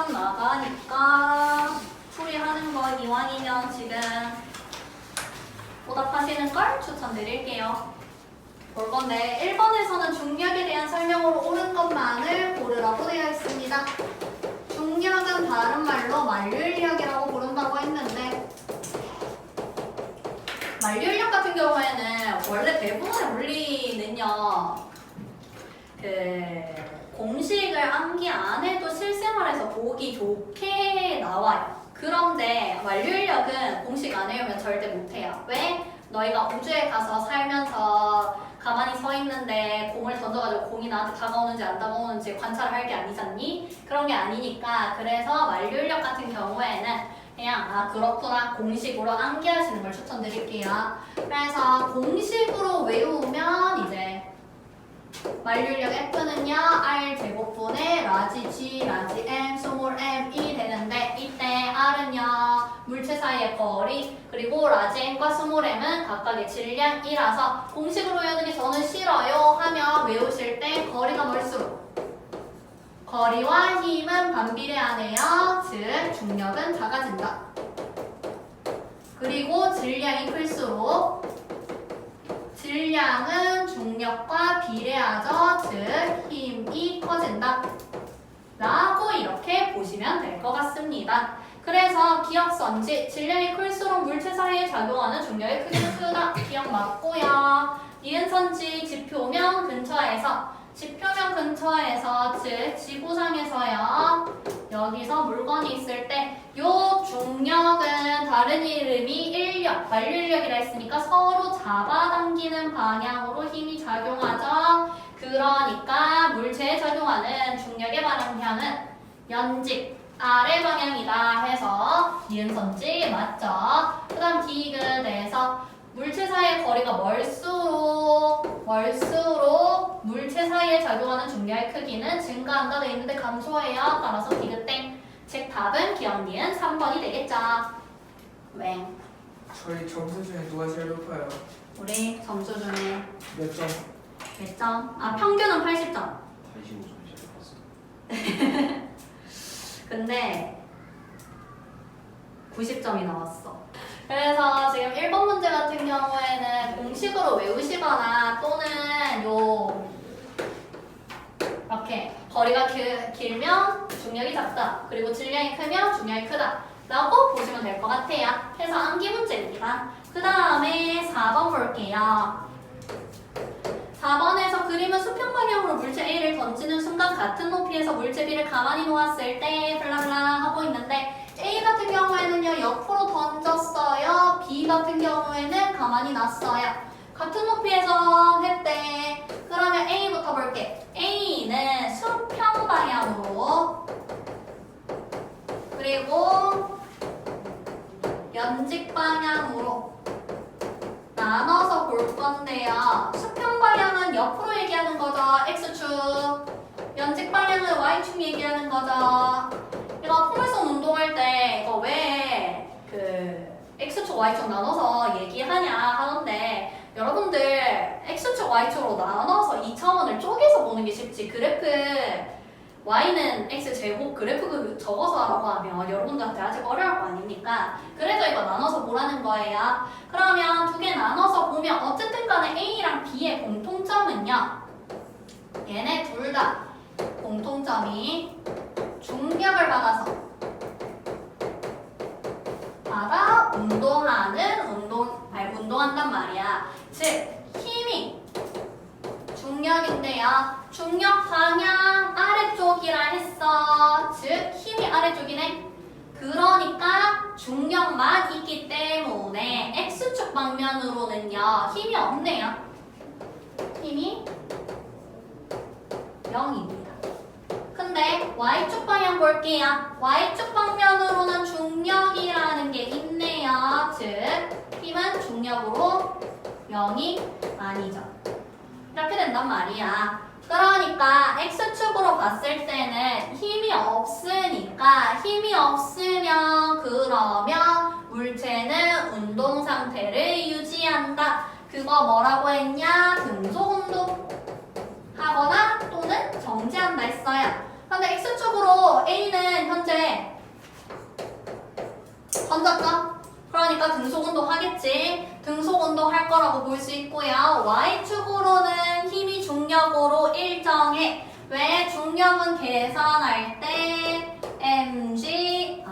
시간 나가니까 풀이하는 거 이왕이면 지금 오답하시는 걸 추천드릴게요. 볼 건데 1번에서는 중력에 대한 설명으로 옳은 것만을 고르라고 되어 있습니다. 중력은 다른 말로 만류인력이라고 부른다고 했는데 만류인력 같은 경우에는 원래 대부분의 물리는요 공식을 암기 안 해도 실생활에서 보기 좋게 나와요. 그런데 만류인력은 공식 안 외우면 절대 못해요. 왜? 너희가 우주에 가서 살면서 가만히 서 있는데 공을 던져가지고 공이 나한테 다가오는지 안 다가오는지 관찰을 할 게 아니잖니? 그런 게 아니니까. 그래서 만류인력 같은 경우에는 그냥 그렇구나 공식으로 암기하시는 걸 추천드릴게요. 그래서 공식으로 외우면 이제 만류인력 F는요 R 제곱분의 라지 G, 라지 M, 스몰 M이 되는데 이때 R은요 물체 사이의 거리 그리고 라지 M과 스몰 M은 각각의 질량이라서 공식으로 외우는 게 저는 싫어요 하면 외우실 때 거리가 멀수록 거리와 힘은 반비례하네요. 즉 중력은 작아진다. 그리고 질량이 클수록 질량은 중력과 비례하죠. 즉 힘이 커진다. 라고 이렇게 보시면 될 것 같습니다. 그래서 기억선지 질량이 클수록 물체 사이에 작용하는 중력의 크기는 크다. 기억 맞고요. 니은선지 지표면 근처에서 지표면 근처에서 즉 지구상에서요. 여기서 물건이 있을 때 요 중력은 다른 이름이 인력, 만류인력이라 했으니까 서로 잡아당기는 방향으로 힘이 작용하죠. 그러니까 물체에 작용하는 중력의 방향은 연직 아래 방향이다 해서 니은선지 맞죠? 그 다음 디귿에서 물체 사이의 거리가 멀수록 물체 사이에 작용하는 중력의 크기는 증가한다 되어 있는데 감소해요. 따라서 디귿땡. 즉 답은 기억 니은 3번이 되겠죠. 왜? 저희 점수 중에 누가 제일 높아요? 우리 점수 중에 몇 점? 몇 점? 평균은 80점. 85점이 제일 높았어. 근데 90점이 나왔어. 그래서 지금 1번 문제 같은 경우에는 공식으로 외우시거나 또는 이렇게 거리가 길면 중력이 작다. 그리고 질량이 크면 중력이 크다. 라고 보시면 될 것 같아요. 그래서 암기 문제입니다. 그 다음에 4번 볼게요. 4번에서 그림은 수평 방향으로 물체 A를 던지는 순간 같은 높이에서 물체 B를 가만히 놓았을 때 블라블라 하고 있는데 A 같은 경우에는요 옆으로 던졌어요. B 같은 경우에는 가만히 놨어요. 같은 높이에서 했대. 그러면 A부터 볼게. A는 수평 방향으로 그리고 연직 방향으로 나눠서 볼 건데요. 수평 방향은 옆으로 얘기하는 거죠. X축. 연직 방향은 Y축 얘기하는 거죠. 이거 포물선 운동할 때 이거 왜 X축, Y축 나눠서 얘기하냐 하는데 여러분들 X축, Y축으로 나눠서 2차원을 쪼개서 보는 게 쉽지. 그래프 Y는 X제곱 그래프 적어서 하라고 하면 여러분들한테 아직 어려울 거 아닙니까? 그래서 이거 나눠서 보라는 거예요. 그러면 두 개 나눠서 보면 어쨌든 간에 A랑 B의 공통점은요. 얘네 둘 다 공통점이 중력을 받아 운동한단 말이야. 즉 힘이 중력인데요. 중력 방향 아래쪽이라 했어. 즉 힘이 아래쪽이네. 그러니까 중력만 있기 때문에 X축 방면으로는요 힘이 없네요. 힘이 0입니다. 근데 Y축 방향 볼게요. Y축 방면으로는 중력이라는 게 있네요. 즉 힘은 중력으로 0이 아니죠. 이렇게 된단 말이야. 그러니까 X축으로 봤을 때는 힘이 없으니까 힘이 없으면 그러면 물체는 운동 상태를 유지한다. 그거 뭐라고 했냐? 금속 운동 하거나 또는 정지한다 했어요. 근데 X축으로 A는 현재 중력으로 일정해. 왜? 중력은 계산할 때 mg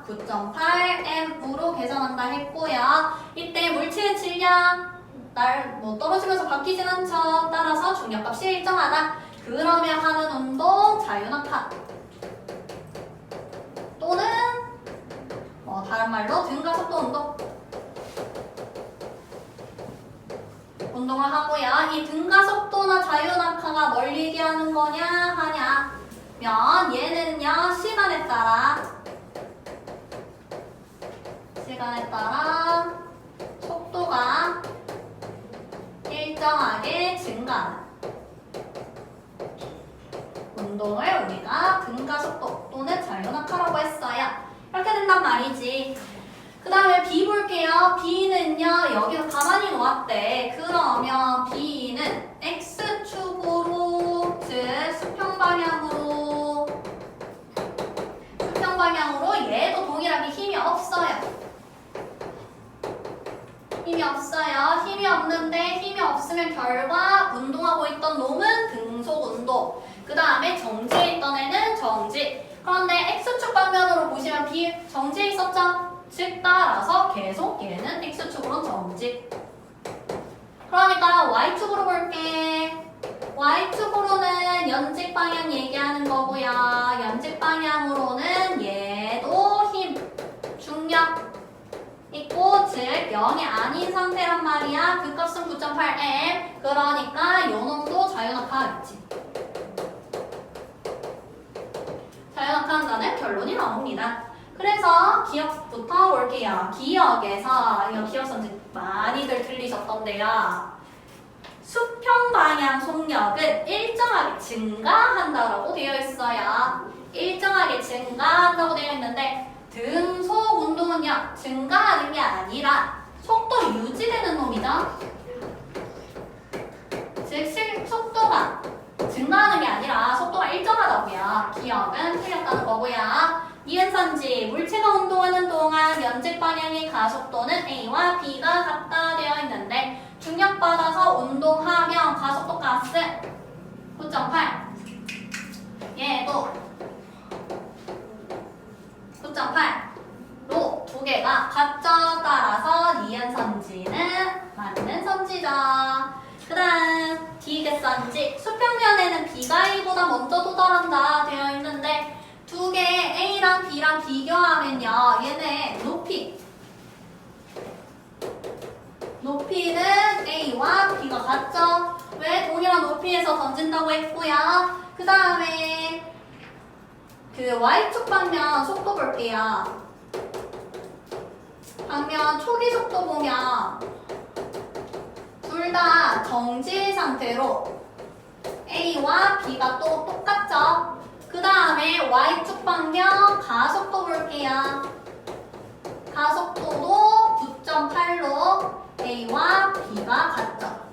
9.8 m으로 계산한다 했고요. 이때 물체의 질량 떨어지면서 바뀌진 않죠. 따라서 중력값이 일정하다. 그러면 하는 운동 자유낙하 또는 다른 말로 등가속도 운동을 하고요. 이 등가속도나 자유낙하가 뭘 얘기하는 거냐 하냐면 얘는요 시간에 따라 속도가 일정하게 증가하는 운동을 우리가 등가속도 또는 자유낙하라고 했어요. 이렇게 된단 말이지. 그 다음에 B 볼게요. B는요 여기서 가만히 놓았대. 그러면 B는 X축으로 즉 수평 방향으로 얘도 동일하게 힘이 없어요. 힘이 없는데 힘이 없으면 결과 운동하고 있던 놈은 등속 운동. 그 다음에 정지해 있던 애는 정지. 그런데 X축 방면으로 보시면 B 정지해 있었죠? 즉 따라서 계속 얘는 X축으로 정지. 그러니까 Y축으로 볼게. Y축으로는 연직 방향 얘기하는 거고요. 연직 방향으로는 얘도 힘, 중력 있고 즉 0이 아닌 상태란 말이야. 그 값은 9.8m. 그러니까 요 놈도 자유낙하하겠지. 자유낙하한다는 결론이 나옵니다. 그래서 기억부터 볼게요. 기억에서 이거 기억선지 많이들 틀리셨던데요. 수평 방향 속력은 일정하게 증가한다라고 되어 있어요. 일정하게 증가한다고 되어 있는데 등속 운동은요 증가하는 게 아니라 속도 유지되는 놈이죠. 즉 속도가 증가하는 게 아니라 속도가 일정하다고요. 기억은 틀렸다는 거고요. 니은선지 물체가 운동하는 동안 연직 방향의 가속도는 A와 B가 같다 되어 있는데 중력받아서 운동하면 가속도 값은 9.8 얘도 9.8로 두 개가 같죠. 따라서 니은선지는 맞는 선지죠. 그 다음 D객선지 수평면에는 B가 A보다 먼저 도달한다 되어 있는데 두 개 A랑 B랑 비교하면요 얘네 높이는 A와 B가 같죠. 왜? 동일한 높이에서 던진다고 했고요. 그 다음에 그 Y축 방면 속도 볼게요. 방면 초기 속도 보면 둘 다 정지 상태로 A와 B가 또 똑같죠. 그 다음에 Y축 방면 가속도 볼게요. 가속도도 9.8로 A와 B가 같죠.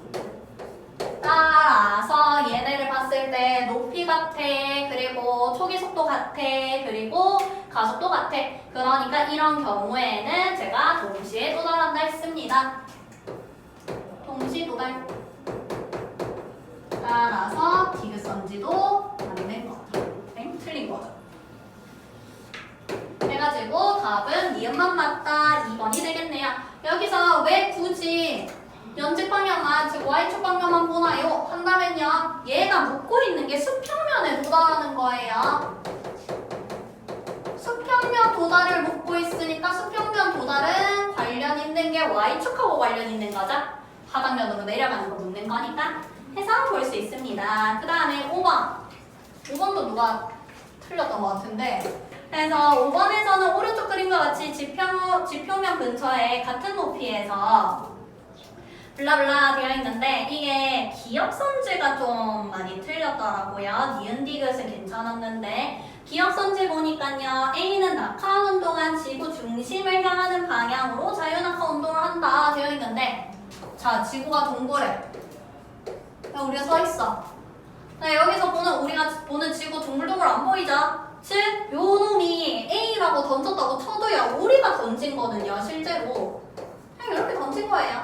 따라서 얘네를 봤을 때 높이 같아, 그리고 초기 속도 같아, 그리고 가속도 같아. 그러니까 이런 경우에는 제가 동시에 도달한다 했습니다. 동시 도달. 따라서 디귿선지도 맞는 거죠. 틀린 거죠. 해가지고 답은 니은만 맞다 2번이 되겠네요. 여기서 왜 굳이 연직 방향만 즉 Y축 방향만 보나요? 한다면요 얘가 묶고 있는 게 수평면에 도달하는 거예요. 수평면 도달을 묶고 있으니까 수평면 도달은 관련 있는 게 Y축하고 관련 있는 거죠. 하단면으로 내려가는 거 묶는 거니까 해서 볼 수 있습니다. 그 다음에 5번도 누가 틀렸던 것 같은데 그래서 5번에서는 오른쪽 그림과 같이 지표면 근처에 같은 높이에서 블라블라 되어 있는데 이게 기억선지가 좀 많이 틀렸더라고요. 니은 디귿은 괜찮았는데 기억선지 보니까요 A는 낙하하는 동안 지구 중심을 향하는 방향으로 자유낙하 운동을 한다 되어 있는데 자 지구가 동그래. 우리가 서 있어. 여기서 우리가 보는 지구 동글동글 안 보이죠? 즉, 요 놈이 A라고 던졌다고 쳐도요, 우리가 던진 거는요, 실제로. 그냥 이렇게 던진 거예요.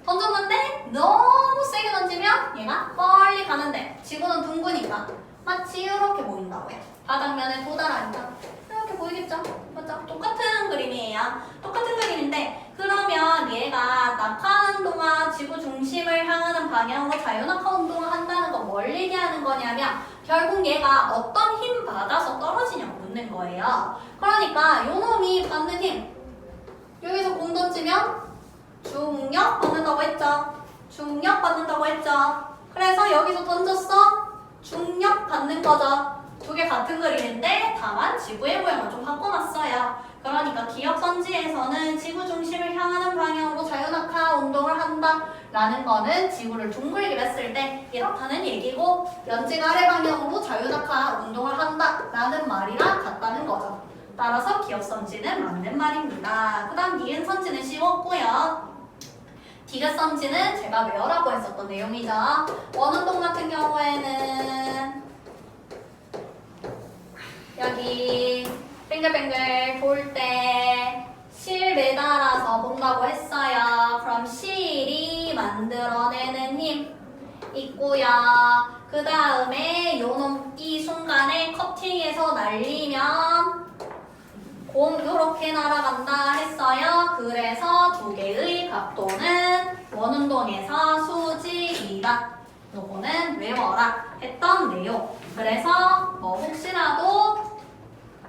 던졌는데, 너무 세게 던지면 얘가 가는데 지구는 둥그니까 마치 이렇게 보인다고요. 바닥면에 도달하니까 이렇게 보이겠죠? 맞죠? 똑같은 그림이에요. 똑같은 그림인데 그러면 얘가 낙하하는 동안 지구 중심을 향하는 방향으로 자유낙하 운동을 한다는 건 뭘 얘기하는 거냐면 결국 얘가 어떤 힘 받아서 떨어지냐고 묻는 거예요. 그러니까 요 놈이 받는 힘 여기서 공 던지면 중력 받는다고 했죠? 중력 받는다고 했죠? 그래서 여기서 던졌어? 중력 받는 거죠? 두 개 같은 그림인데 다만 지구의 모양을 좀 바꿔놨어요. 그러니까 기억선지에서는 지구 중심을 향하는 방향으로 자유낙하 운동을 한다라는 거는 지구를 둥글게 봤을 때 이렇다는 얘기고 연직 아래 방향으로 자유낙하 운동을 한다라는 말이랑 같다는 거죠. 따라서 기억선지는 맞는 말입니다. 그 다음 니은선지는 쉬웠고요. 디귿선지는 제가 외워라고 했었던 내용이죠. 원운동 같은 경우에는 여기 뱅글뱅글 돌 때 실 매달아서 본다고 했어요. 그럼 실이 만들어내는 힘 있고요. 그 다음에 이 순간에 커팅해서 날리면 공 이렇게 날아간다 했어요. 그래서 두 개의 각도는 원운동에서 수직이다. 요거는 외워라 했던 내용. 그래서 혹시라도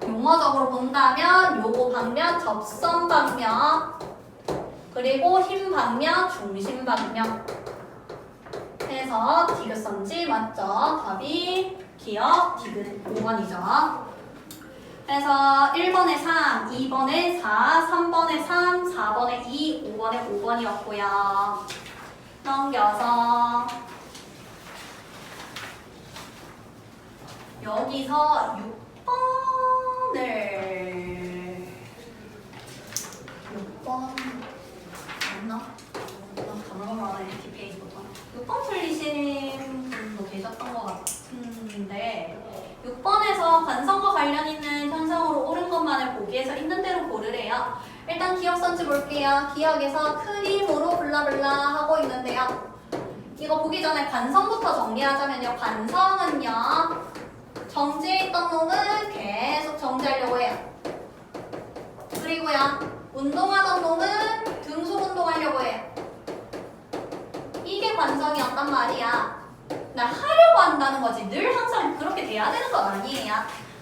용어적으로 본다면 요거 방면 접선 방면 그리고 힘 방면 중심 방면 해서 디귿선지 맞죠? 답이 기억 디귿 5번이죠. 그래서 1번에 3, 2번에 4, 3번에 3, 4번에 2, 5번에 5번이었고요. 넘겨서 여기서 6번 맞나? 가물가물하네 뒷페이지부터 6번 틀리신 분도 계셨던 것 같은데 6번에서 관성과 관련 있는 현상으로 옳은 것만을 보기에서 있는 대로 고르래요. 일단 기억선지 볼게요. 기억에서 큰 힘으로 블라블라 하고 있는데요. 이거 보기 전에 관성부터 정리하자면요. 관성은요. 정지해 있던 놈은 계속 정지하려고 해요. 그리고요. 운동하던 놈은 등속 운동하려고 해요. 이게 관성이었단 말이야. 나 하려고 한다는 거지. 늘 항상 그렇게 돼야 되는 건 아니에요.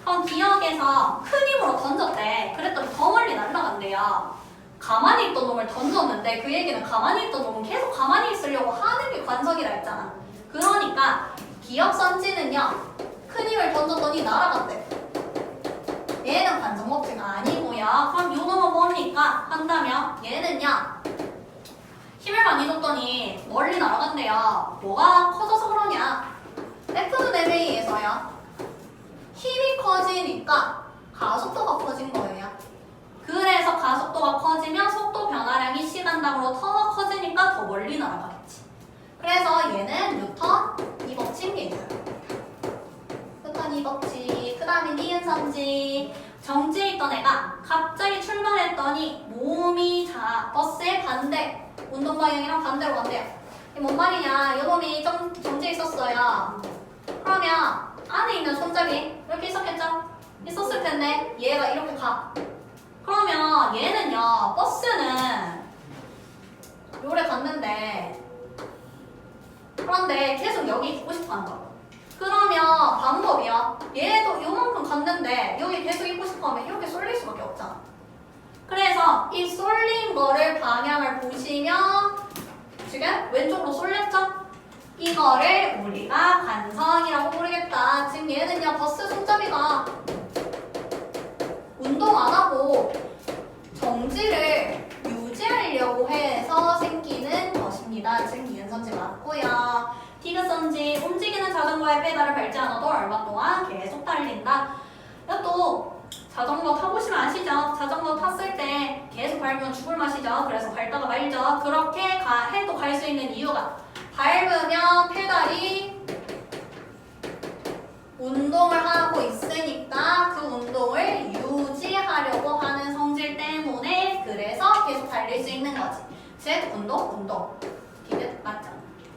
그럼 기억에서 큰 힘으로 던졌대. 그랬더니 더 멀리 날아간대요. 가만히 있던 놈을 던졌는데 그 얘기는 가만히 있던 놈은 계속 가만히 있으려고 하는 게 관성이라 했잖아. 그러니까 기억선지는요. 큰 힘을 던졌더니 날아갔대. 얘는 관성 법칙 아니고요. 그럼 요 놈은 뭡니까? 한다면 얘는요. 힘을 많이 줬더니 멀리 날아간대요. 뭐가 커져서 그러냐? F-MA에서요. 힘이 커지니까 가속도가 커진 거예요. 그래서 가속도가 커지면 속도 변화량이 시간당으로 더 커지니까 더 멀리 날아가겠지. 그래서 얘는 뉴턴 2법칙 얘기예요. 뉴턴 2법칙. 그 다음에 니은선지. 정지해 있던 애가 갑자기 출발했더니 몸이 버스의 반대. 운동 방향이랑 반대로 간대요. 이게 뭔 말이냐? 요놈이 정지해 있었어요. 그러면 안에 있는 손잡이 이렇게 있었겠죠? 있었을 텐데 얘가 이렇게 가. 그러면 얘는요. 버스는 요래 갔는데 그런데 계속 여기 있고 싶어 한다. 그러면 방법이야. 얘도 요만큼 갔는데 여기 계속 있고 싶어 하면 이렇게 쏠릴 수밖에 없잖아. 그래서 이 쏠린 거를 방향을 보시면 지금 왼쪽으로 쏠렸죠? 이거를 우리가 관성이라고 부르겠다. 지금 얘는요. 버스 손잡이가 운동 안 하고 정지를 유지하려고 해서 생기는 것입니다. 지금 니은선지 맞고요. 디귿선지. 움직이는 자전거의 페달을 밟지 않아도 얼마 동안 계속 달린다. 또 자전거 타보시면 아시죠? 자전거 탔을 때 계속 밟으면 죽을 맛이죠. 그래서 밟다가 말죠. 그렇게 해도 갈 수 있는 이유가 밟으면 페달이 운동을 하고 있으니까 그 운동을 유지하려고 하는 성질 때문에 그래서 계속 달릴 수 있는 거지. 즉 운동. 디귿 맞죠?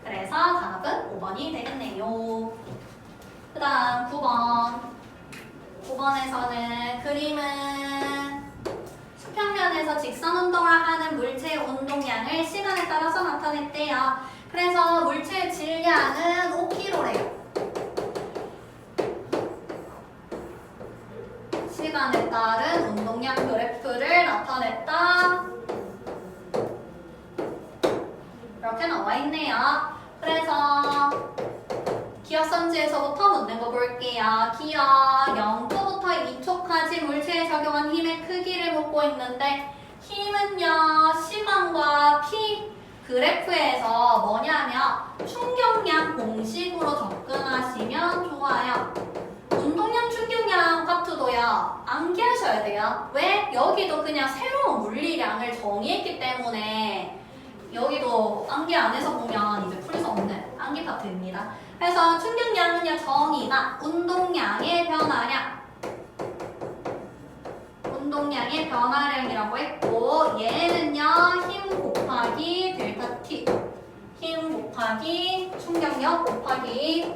그래서 답은 5번이 되겠네요. 그 다음 9번. 9번에서는 그림은 수평면에서 직선 운동을 하는 물체의 운동량을 시간에 따라서 나타냈대요. 그래서 물체의 질량은 5kg래요. 시간에 따른 운동량 그래프를 나타냈다. 이렇게 나와 있네요. 그래서 기억선지에서부터 묻는 거 볼게요. 기억 0초부터 2초까지 물체에 적용한 힘의 크기를 묻고 있는데 힘은요 시간과 p 그래프에서 뭐냐면 충격량 공식으로 접근하시면 좋아요. 운동량 충격량 파트도요 암기하셔야 돼요. 왜? 여기도 그냥 새로운 물리량을 정의했기 때문에 여기도 암기 안에서 보면 이제 풀 수 없는 암기 파트입니다. 그래서 충격량은요 정의가 운동량의 변화량이라고 했고 얘는요 힘 곱하기 델타 t 힘 곱하기 충격력 곱하기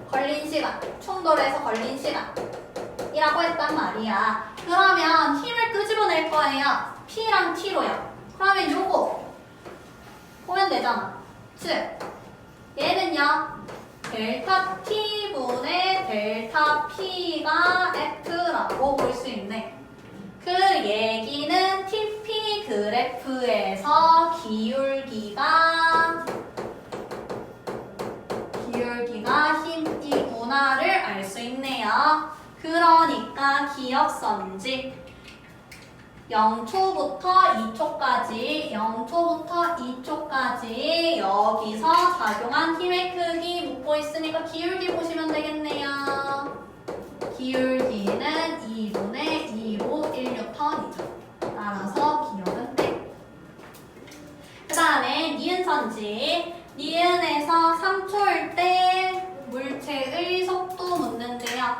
걸린 시간 충돌에서 걸린 시간이라고 했단 말이야. 그러면 힘을 끄집어낼 거예요. P랑 T로요. 그러면 요거 보면 되잖아. 즉 얘는요 델타 T분의 델타 P가 F라고 볼 수 있네. 그 얘기는 TP 그래프에서 기울기가 힘 이분화를 알 수 있네요. 그러니까 기억선지 0초부터 2초까지 여기서 작용한 힘의 크기 묻고 있으니까 기울기 보시면 되겠네요. 기울기는 2분의 2로 1N이죠. 따라서 기억은 돼. 그 다음에 니은선지. 니은에서 3초일 때 물체의 속도 묻는데요.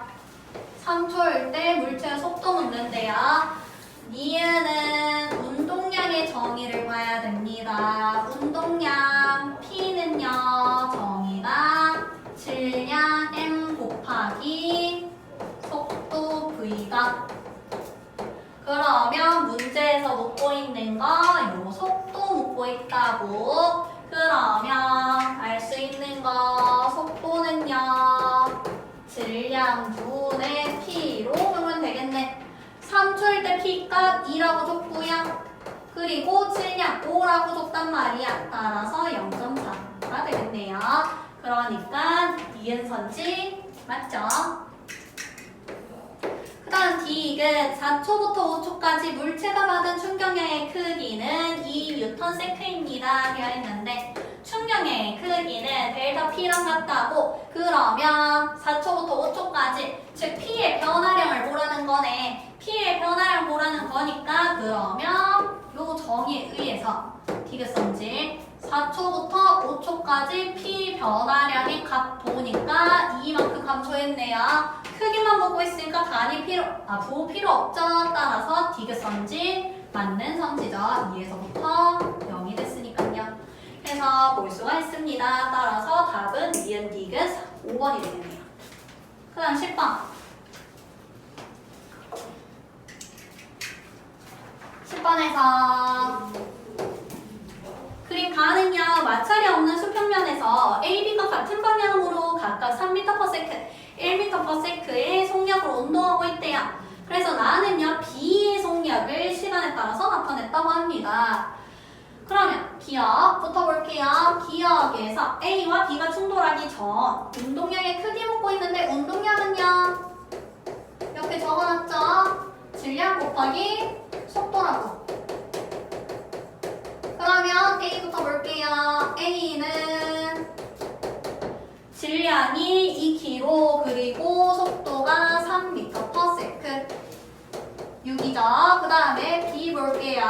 3초일 때 물체의 속도 묻는데요. 니은은 운동량의 정의를 봐야 됩니다. 운동량 P는요 정의가 질량 M 곱하기 속도 V다. 그러면 문제에서 묻고 있는 거 요 속도 묻고 있다고. 그러면 알 수 있는 거 속도는요 질량 분의 P로 보면 되겠네. 3초일 때 P값 2라고 줬고요. 그리고 질량 5라고 줬단 말이야. 따라서 0.4가 되겠네요. 그러니까 니은선지 맞죠? 그 다음 디귿 4초부터 5초까지 물체가 받은 충격량의 크기는 2Nσ입니다. 되어 있는데 충격량의 크기는 델타 P랑 같다고. 그러면 4초부터 5초까지 즉 P의 변화량을 보라는 거네. P의 변화량 보라는 거니까 그러면 요 정의에 의해서 디귿선지 4초부터 5초까지 P 변화량의 값 보니까 이만큼 감소했네요. 크기만 보고 있으니까 부호 필요 없죠. 따라서 디귿선지 맞는 선지죠. 2에서부터 0이 됐으니까요. 해서 볼 수가 있습니다. 따라서 답은 니은 디귿 5번이 되겠네요. 그 다음 10번. 10번에서 그림 가는요 마찰이 없는 수평면에서 A, B가 같은 방향으로 각각 3m/s, 1m/s의 속력으로 운동하고 있대요. 그래서 나는요 B의 속력을 시간에 따라서 나타냈다고 합니다. 그러면 기억부터 볼게요. 기억에서 A와 B가 충돌하기 전 운동량의 크기 묻고 있는데 운동량은요 이렇게 적어놨죠. 질량 곱하기 속도라고. 그러면 A부터 볼게요. A는 질량이 2kg 그리고 속도가 3m/s 6이죠. 그 다음에 B 볼게요.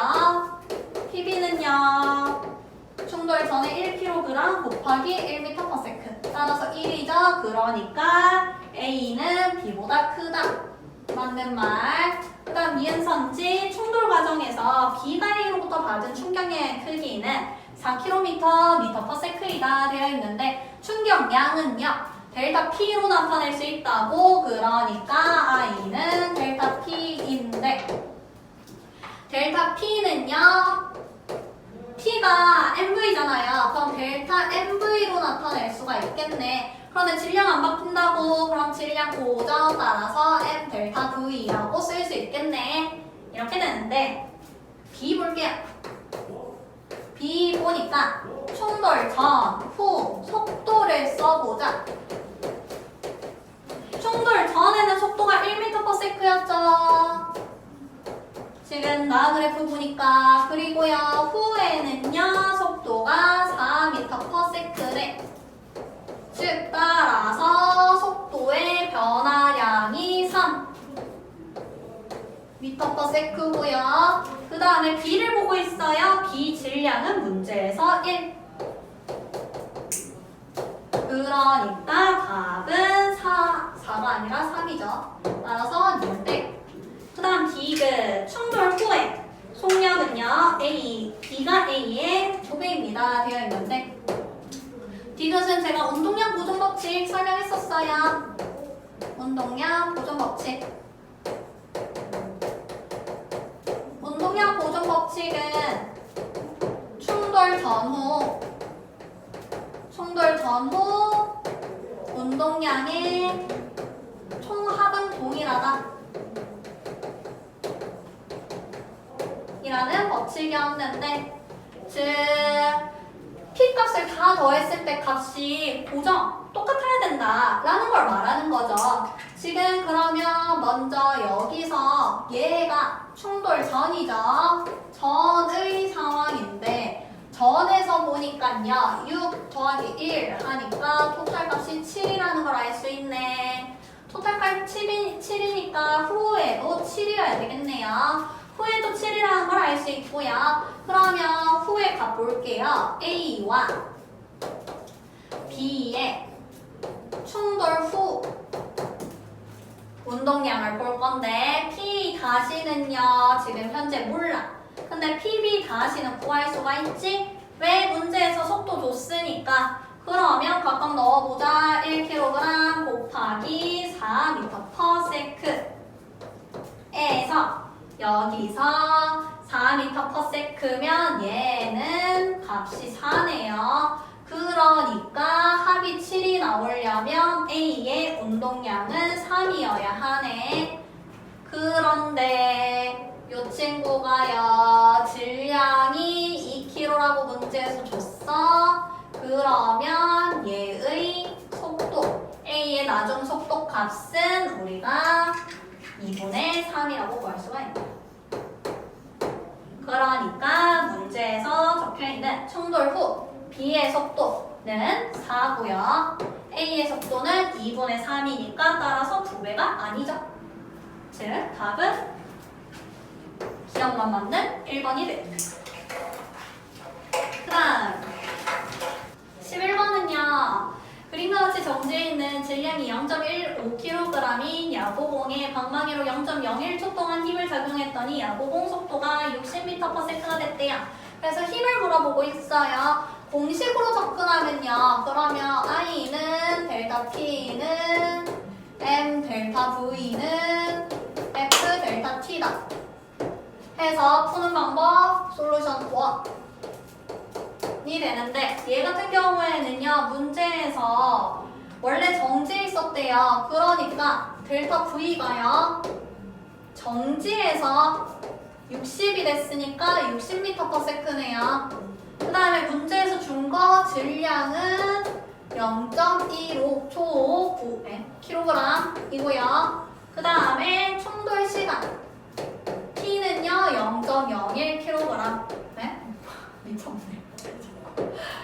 PB는요 충돌 전에 1kg 곱하기 1m/s 따라서 1이죠. 그러니까 A는 B보다 크다. 맞는 말. 그 다음 니은선지 충돌 과정에서 B가 A로부터 받은 충격량의 크기는 4km m/s이다 되어 있는데 충격량은요 델타 P로 나타낼 수 있다고. 그러니까 I는 델타 P인데 델타 P는요 P가 MV잖아요. 그럼 델타 MV로 나타낼 수가 있겠네. 그런데 질량 안 바뀐다고. 그럼 질량 고정 따라서 M 델타 V라고 쓸 수 있겠네. 이렇게 되는데 B 볼게요. B 보니까 충돌 전, 후 속도를 써보자. 충돌 전에는 속도가 1m/s였죠. 지금 나 그래프 보니까. 그리고요 후에는요 속도가 4m/s래. 즉 따라서 속도의 변화량이 3m/s고요. 그 다음에 B를 보고 있어요. B 질량은 문제에서 1. 그러니까 답은 4가 아니라 3이죠. 따라서 닌데. 그 다음 디귿 충돌 후에 속력은요 B가 A의 2배입니다 되어 있는데 디귿은 제가 운동량 보존 법칙 설명했었어요. 운동량 보존 법칙. 운동량 보존 법칙은 충돌 전후 운동량의 총합은 동일하다 이라는 법칙이었는데, 즉 P값을 다 더했을 때 값이 고정 똑같아야 된다 라는 걸 말하는 거죠. 지금 그러면 먼저 여기서 얘가 충돌 전이죠. 전의 상황인데 전에서 보니까요 6 더하기 1 하니까 토탈 값이 7이라는 걸 알 수 있네. 토탈 값이 7이니까 후에도 7이어야 되겠네요. 후에도 7이라는 걸 알 수 있고요. 그러면 후에 값 볼게요. A와 B의 충돌 후 운동량을 볼 건데 P 다시는요 지금 현재 몰라. 근데 PB 다시는 구할 수가 있지? 왜? 문제에서 속도 줬으니까. 그러면 각각 넣어보자. 1kg 곱하기 4m/s에서 여기서 4m/s면 얘는 값이 4네요. 그러니까 합이 7이 나오려면 A의 운동량은 3이어야 하네. 그런데 이 친구가요 질량이 2kg라고 문제에서 줬어. 그러면 얘의 속도 A의 나중 속도 값은 우리가 2분의 3이라고 구할 수가 있네요. 그러니까 문제에서 적혀있는 충돌 후 B의 속도는 4고요. A의 속도는 2분의 3이니까 따라서 2배가 아니죠. 즉 답은 기억만 맞는 1번이 됩니다. 그 다음 11번은요. 그림과 같이 정지해 있는 질량이 0.15kg인 야구공에 방망이로 0.01초 동안 힘을 작용했더니 야구공 속도가 60m/s가 됐대요. 그래서 힘을 물어보고 있어요. 공식으로 접근하면요. 그러면 I는 델타 T는 M 델타 V는 F 델타 T다. 해서 푸는 방법 솔루션 1이 되는데, 얘 같은 경우에는요 문제에서 원래 정지에 있었대요. 그러니까 델타 V가요 정지에서 60이 됐으니까 60m/s네요. 그 다음에 문제에서 준 거 질량은 0.15초 kg이고요. 그 다음에 충돌 시간 T는요 0.01kg. 네? 미쳤네.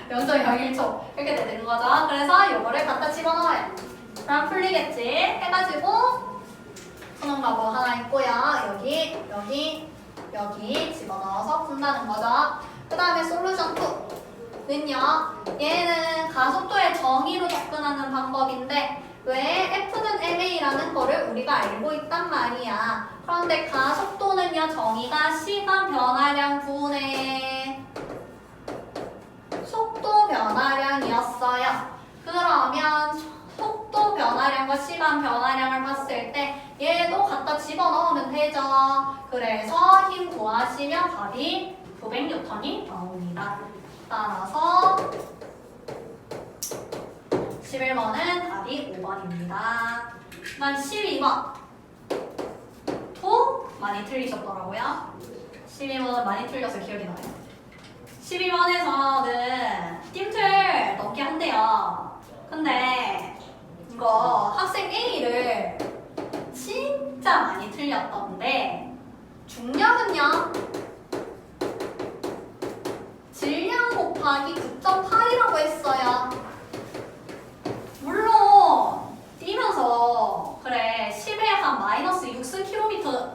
0.01초 이렇게 되는 거죠. 그래서 요거를 갖다 집어넣어요. 그럼 풀리겠지? 해가지고 푸는 방법 하나 있고요. 여기 집어넣어서 푼다는 거죠. 그 다음에 솔루션 2는요 얘는 가속도의 정의로 접근하는 방법인데, 왜 F는 ma라는 거를 우리가 알고 있단 말이야. 그런데 가속도는요 정의가 시간 변화량 분의 그러면 속도 변화량과 시간 변화량을 봤을 때 얘도 갖다 집어넣으면 되죠. 그래서 힘 구하시면 답이 900N이 나옵니다. 따라서 11번은 답이 5번입니다. 그다음 12번 도 많이 틀리셨더라고요. 12번은 많이 틀려서 기억이 나요. 12번에서는 띠틀 넘게 한대요. 근데 이거 학생 A를 진짜 많이 틀렸던데 중력은요? 질량 곱하기 9.8이라고 했어요. 물론 뛰면서 그래 10에 한 마이너스 6승 킬로미터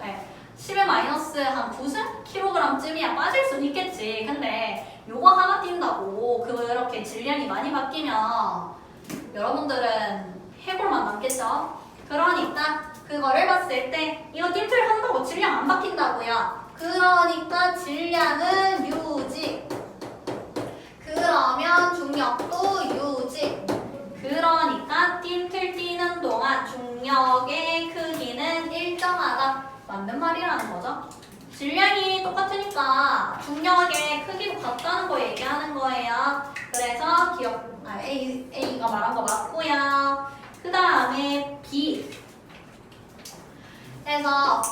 10에 마이너스 한 9승 킬로그램쯤이야 빠질 수는 있겠지. 근데 요거 하나 뛴다고 그렇게 질량이 많이 바뀌면 여러분들은 해골만 남겠죠. 그러니까 그거를 봤을 때 이거 띠틀 한다고 질량 안 바뀐다고요. 그러니까 질량은 유지. 그러면 중력도 유지. 그러니까 띠틀 뛰는 동안 중력의 크기는 일정하다. 맞는 말이라는 거죠. 질량이 똑같으니까 중력의 크기도 같다는 거 얘기하는 거예요. 그래서 A가 말한 거 맞고요. 그 다음에 B. 그래서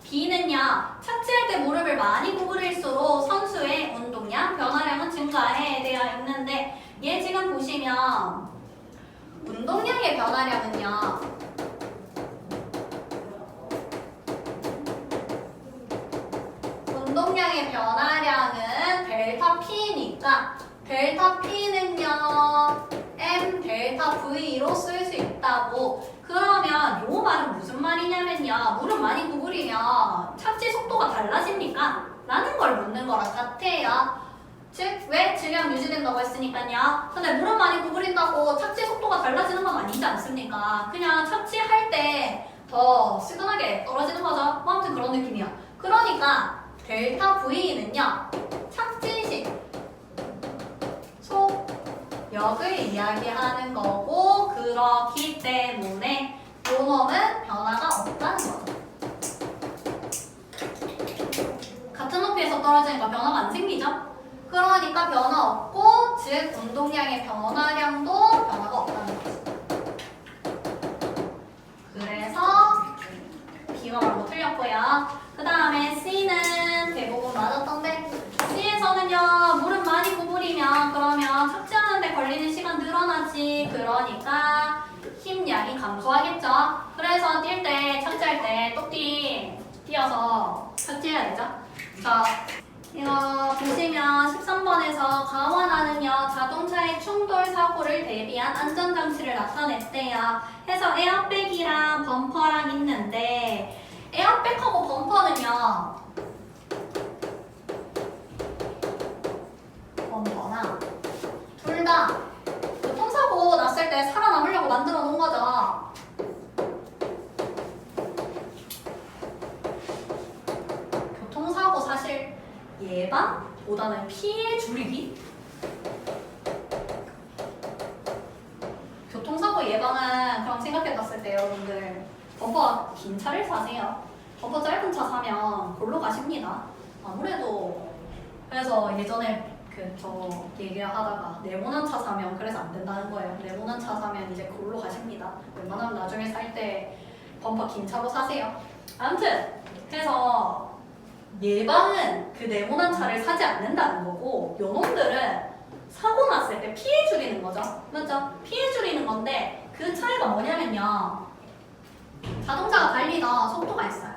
B는요. 착지할 때 무릎을 많이 구부릴수록 선수의 운동량, 변화량은 증가해 되어 있는데 얘 지금 보시면 운동량의 변화량은요. 운동량의 변화량은 델타 P니까 델타 P는요 M 델타 V로 쓸 수 있다고. 그러면 요 말은 무슨 말이냐면요 무릎 많이 구부리면 착지 속도가 달라집니까? 라는 걸 묻는 거랑 같아요. 즉 왜 질량 유지된다고 했으니까요. 근데 무릎 많이 구부린다고 착지 속도가 달라지는 건 아니지 않습니까? 그냥 착지할 때 더 시근하게 떨어지는 거죠. 뭐 아무튼 그런 느낌이야. 그러니까 델타 V는요 착지식 속력을 이야기하는 거고 그렇기 때문에 요 놈은 변화가 없다는 거죠. 같은 높이에서 떨어지니까 변화가 안 생기죠? 그러니까 변화 없고 즉 운동량의 변화량도 변화가 없다는 거죠. 그래서 B가 말고 틀렸고요. 그 다음에 C는 대부분 맞았던데 C에서는요 무릎 많이 구부리면 그러면 착지하는데 걸리는 시간 늘어나지. 그러니까 힘량이 감소하겠죠. 그래서 뛸 때 착지할 때 또 뛰어서 착지해야 되죠. 자 이거 보시면 13번에서 가원하는요 자동차의 충돌 사고를 대비한 안전장치를 나타냈대요. 해서 에어백이랑 범퍼랑 있는데 에어백하고 범퍼는요 범퍼나 둘 다 교통사고 났을 때 살아남으려고 만들어 놓은 거죠. 교통사고 사실 예방보다는 피해 줄이기? 교통사고 예방은 그럼 생각해봤을 때 여러분들 범퍼 긴 차를 사세요. 범퍼 짧은 차 사면 골로 가십니다. 아무래도 그래서 예전에 저 얘기하다가 네모난 차 사면 그래서 안 된다는 거예요. 네모난 차 사면 이제 골로 가십니다. 웬만하면 나중에 살 때 범퍼 긴 차로 사세요. 아무튼 그래서 예방은 그 네모난 차를 사지 않는다는 거고 요놈들은 사고 났을 때 피해 줄이는 거죠. 맞죠? 피해 줄이는 건데 그 차이가 뭐냐면요 자동차가 달리던 속도가 있어요.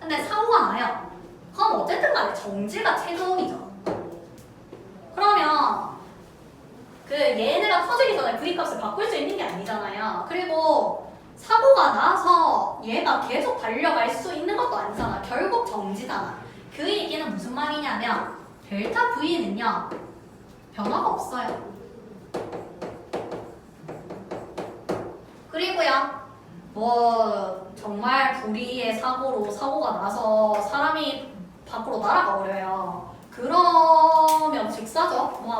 근데 사고가 나요. 그럼 어쨌든 간에 정지가 최종이죠. 그러면 그 얘네가 터지기 전에 V값을 바꿀 수 있는 게 아니잖아요. 그리고 사고가 나서 얘가 계속 달려갈 수 있는 것도 아니잖아. 결국 정지잖아. 그 얘기는 무슨 말이냐면 델타 V는요 변화가 없어요. 그리고요 뭐 정말 불의의 사고로 사고가 나서 사람이 밖으로 날아가 버려요. 그러면 즉사죠. 뭐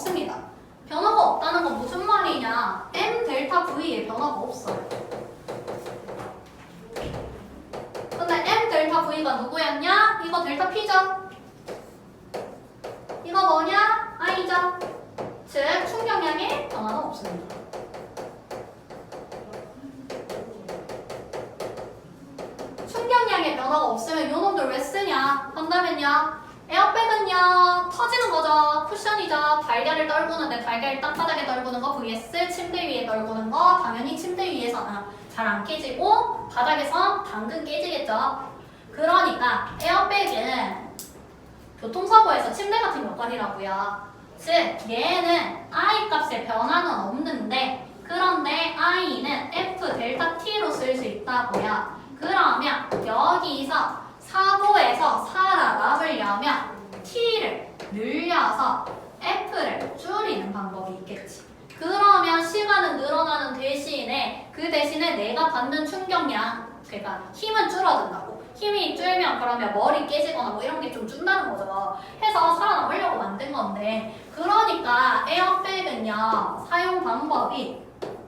없습니다. 변화가 없다는 건 무슨 말이냐? m 델타 v에 변화가 없어요. 근데 m 델타 v가 누구였냐? 이거 델타 p죠? 이거 뭐냐? i죠? 즉 충격량에 변화는 없습니다. 충격량에 변화가 없으면 이 놈들 왜 쓰냐? 한다면요. 에어백은요 터지는 거죠. 쿠션이죠. 달걀을 떨구는데 달걀 땅바닥에 떨구는 거 vs 침대 위에 떨구는 거 당연히 침대 위에서는 잘 안 깨지고 바닥에서 당근 깨지겠죠. 그러니까 에어백은 교통사고에서 침대 같은 역할이라고요. 즉 얘는 i 값에 변화는 없는데 그런데 i는 f 델타 t로 쓸 수 있다고요. 그러면 여기서 사고에서 살아남으려면 t를 늘려서 f를 줄이는 방법이 있겠지. 그러면 시간은 늘어나는 대신에 그 대신에 내가 받는 충격량, 그러니까 힘은 줄어든다고. 힘이 줄면 그러면 머리 깨지거나 뭐 이런 게 좀 준다는 거죠. 해서 살아남으려고 만든 건데 그러니까 에어백은요 사용 방법이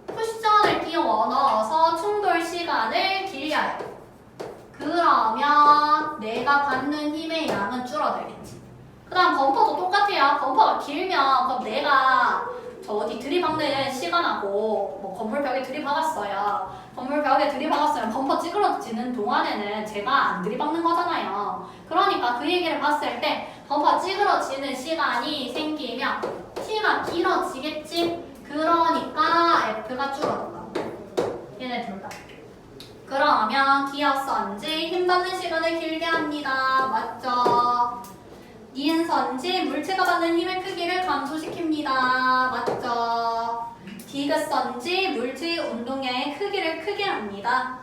쿠션을 끼워 넣어서 충돌 시간을 길려요. 그러면 내가 받는 힘의 양은 줄어들겠지. 그 다음 범퍼도 똑같아요. 범퍼가 길면 그럼 내가 저 어디 들이박는 시간하고 뭐 건물 벽에 들이박았어요. 건물 벽에 들이박았으면 범퍼 찌그러지는 동안에는 제가 안 들이박는 거잖아요. 그러니까 그 얘기를 봤을 때 범퍼 찌그러지는 시간이 생기면 T가 길어지겠지. 그러니까 F가 줄어든다. 얘네 둘 다. 그러면 기압선지 힘 받는 시간을 길게 합니다. 맞죠? 니은선지 물체가 받는 힘의 크기를 감소시킵니다. 맞죠? 디귿선지 물체의 운동량의 크기를 크게 합니다.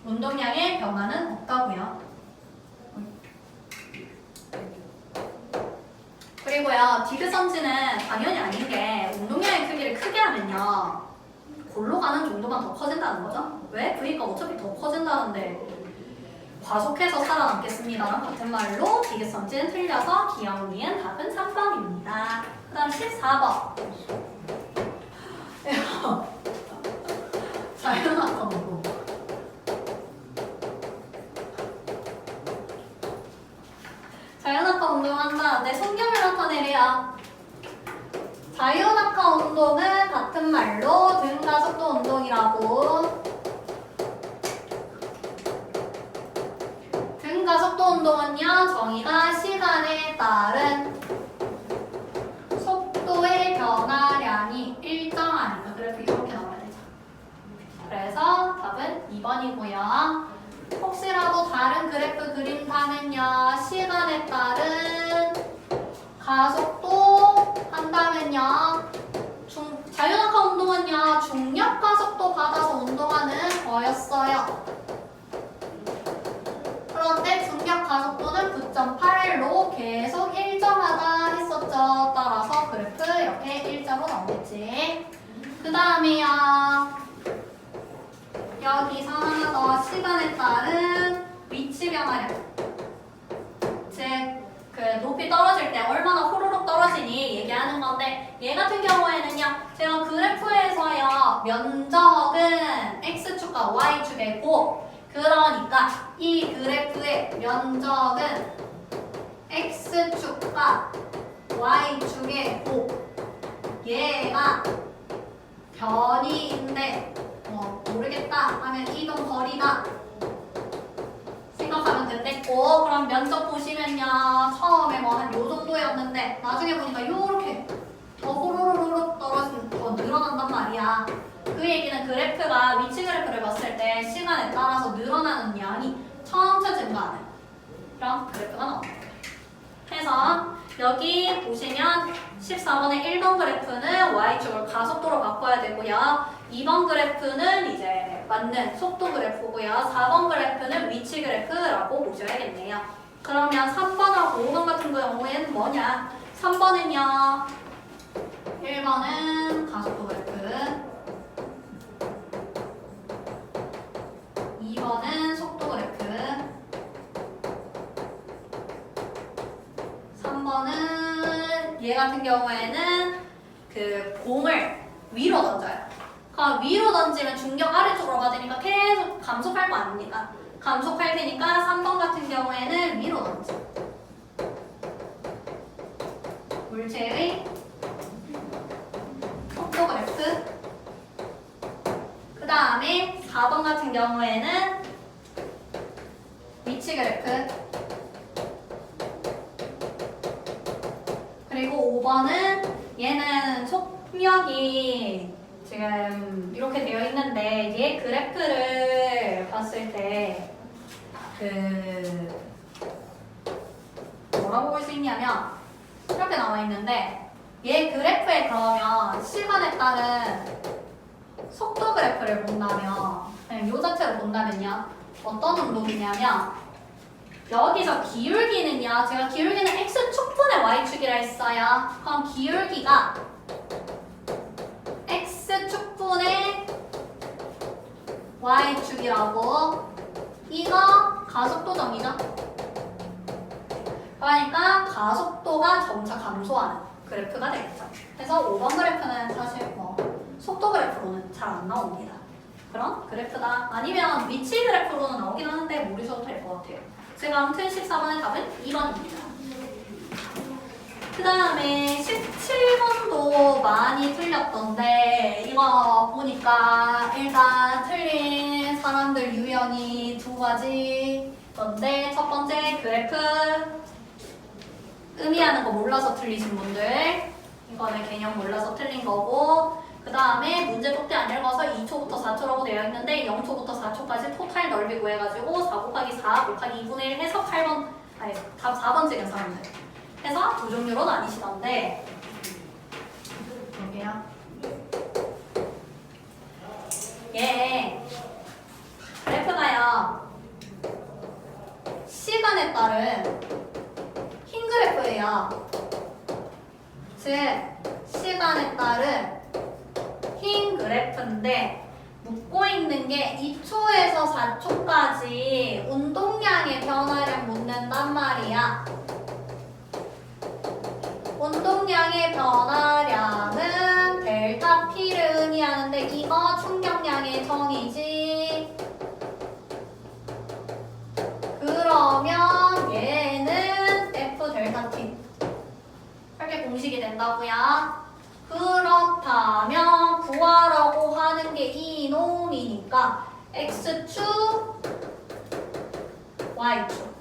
운동량의 변화는 없다고요. 그리고요 디귿선지는 당연히 아닌 게 운동량의 크기를 크게 하면요 골로 가는 정도만 더 커진다는 거죠. 왜? V가 어차피 더 커진다는데 과속해서 살아남겠습니다랑 같은 말로 디귿선지는 틀려서 기억 니은 답은 3번입니다. 그 다음 14번 자연학과 보고 자연학과 운동한다는데 성경을 나타내래요. 자연학과 운동은 같은 말로 등가속도 운동이라고. 등가속도 운동은요 정의가 시간에 따른 속도의 변화량이 일정하니까 그래프 이렇게 나와야 되죠. 그래서 답은 2번이고요. 혹시라도 다른 그래프 그린다면요 시간에 따른 가속도 한다면요 자연학과 운동은요 중력 가속도 받아서 운동하는 거였어요. 그런데 중력 가속도는 9.8로 계속 일정하다 했었죠. 따라서 그래프 이렇게 일자로 나오겠지. 그 다음에요 여기서 하나 더 시간에 따른 위치 변화량. 즉 그 높이 떨어질 때 얼마나 호로록 떨어지니 얘기하는 건데 얘 같은 경우에는요 제가 그래프에서요 면적은 x축과 y축이고 그러니까 이 그래프의 면적은 x축과 y축이고 얘가 변이인데 모르겠다 하면 이동 거리다 생각하면 된댔고 그럼 면적 보시면요 처음에 뭐 한 요 정도였는데 나중에 보니까 요렇게 더 호로로록 떨어진 더 늘어난단 말이야. 그 얘기는 그래프가 위치 그래프를 봤을 때 시간에 따라서 늘어나는 양이 천천히 증가하는 그런 그래프가 나옵니다. 해서 여기 보시면 14번의 1번 그래프는 y축을 가속도로 바꿔야 되고요. 2번 그래프는 이제 맞는 속도 그래프고요. 4번 그래프는 위치 그래프라고 보셔야겠네요. 그러면 3번하고 5번 같은 경우에는 뭐냐? 3번은요. 1번은 가속도 그래프 2번은 속도 그래프 3번은 얘 같은 경우에는 그 공을 위로 던져요. 그럼 위로 던지면 중력 아래쪽으로 받으니까 계속 감속할 거 아닙니까? 감속할 테니까 3번 같은 경우에는 위로 던져. 물체의 속도 그래프. 그 다음에 4번 같은 경우에는 위치 그래프. 그리고 5번은 얘는 속력이 지금 이렇게 되어 있는데 얘 그래프를 봤을 때 뭐라고 볼 수 있냐면 이렇게 나와 있는데 얘 그래프에 그러면 시간에 따른 속도 그래프를 본다면 그냥 요 자체로 본다면요 어떤 운동이냐면 여기서 기울기는요 제가 기울기는 x축분의 y축이라 했어요. 그럼 기울기가 x축분의 y축이라고 이거 가속도정이죠. 그러니까 가속도가 점차 감소하는 그래프가 되겠죠. 그래서 5번 그래프는 사실 뭐 속도 그래프로는 잘 안 나옵니다. 그런 그래프다. 아니면 위치 그래프로는 나오긴 하는데 모르셔도 될 것 같아요. 제가 아무튼 14번의 답은 2번입니다. 그 다음에 17번도 많이 틀렸던데 이거 보니까 일단 틀린 사람들 유형이 두 가지던데 첫 번째 그래프 의미하는 거 몰라서 틀리신 분들 이거는 개념 몰라서 틀린 거고 그 다음에 문제 똑대 안 읽어서 2초부터 4초라고 되어 있는데 0초부터 4초까지 토탈 넓이 구해가지고 4 곱하기 4 곱하기 2분의 1 해서 8번 아니 답 4번 찍은 사람들 해서 두 종류로 나뉘시던데 볼게요. 예 그래프가요 시간에 따른 흰 그래프예요. 즉 시간에 따른 흰 그래프인데 묻고 있는 게 2초에서 4초까지 운동량의 변화량 묻는단 말이야. 운동량의 변화량은 델타 P를 의미하는데 이거 충격량의 정의지. 그러면 얘는 F 델타 T 이렇게 공식이 된다고요. 그렇다면 구하라고 하는 게 이놈이니까 X축, Y축.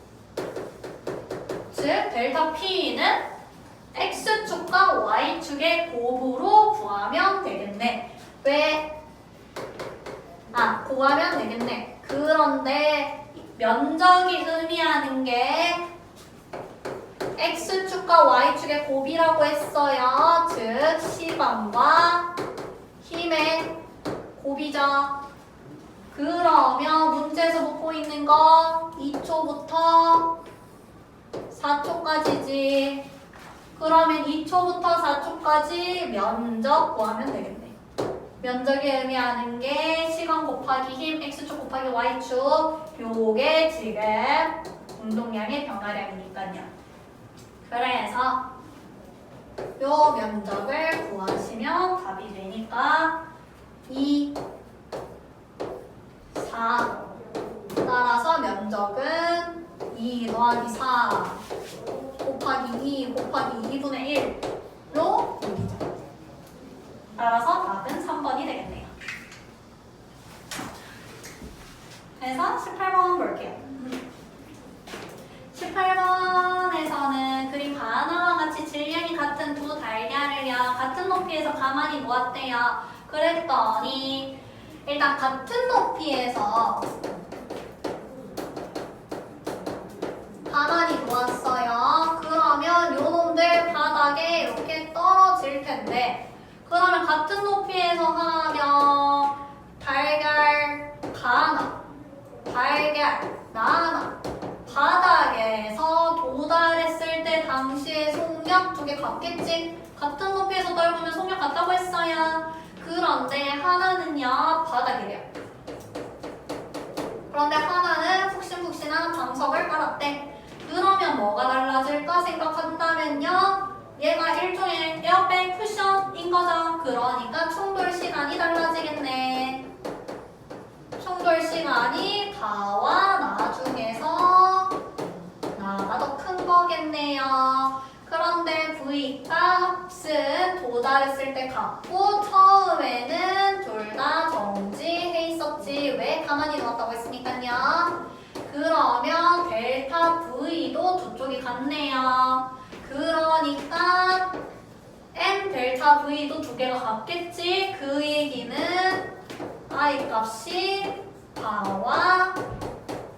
즉 델타 P는 X축과 Y축의 곱으로 구하면 되겠네. 왜? 구하면 되겠네. 그런데 면적이 의미하는 게 X축과 Y축의 곱이라고 했어요. 즉 시간과 힘의 곱이죠. 그러면 문제에서 묻고 있는 거 2초부터 4초까지지. 그러면 2초부터 4초까지 면적 구하면 되겠네. 면적이 의미하는 게 시간 곱하기 힘, X축 곱하기 Y축. 요게 지금 운동량의 변화량이니까요. 그래서 요 면적을 구하시면 답이 되니까 2, 4 따라서 면적은 2 더하기 4 곱하기 2 곱하기 2분의 1로 보기죠. 따라서 답은 3번이 되겠네요. 그래서 18번 볼게요. 18번에서는 그림 하나와 같이 질량이 같은 두 달걀을요 같은 높이에서 가만히 놓았대요. 그랬더니 일단 같은 높이에서 가만히 놓았어요. 그러면 요놈들 바닥에 이렇게 떨어질 텐데 그러면 같은 높이에서 하면 달걀 가나 달걀 나나 바닥에서 도달했을 때 당시의 속력 두 개 같겠지? 같은 높이에서 떨구면 속력 같다고 했어요. 그런데 하나는요 바닥이래요. 그런데 하나는 푹신푹신한 방석을 깔았대. 그러면 뭐가 달라질까 생각한다면요 얘가 일종의 에어백 쿠션인 거죠. 그러니까 충돌 시간이 달라지겠네. 충돌 시간이 다와 나 중에서 나가 더 큰 거겠네요. 그런데 V 값은 도달했을 때 같고 처음에는 둘 다 정지해 있었지. 왜 가만히 놓았다고 했으니까요. 그러면 델타 V도 두 쪽이 같네요. 그러니까 M 델타 V도 두 개가 같겠지. 그 얘기는 I 값이 다와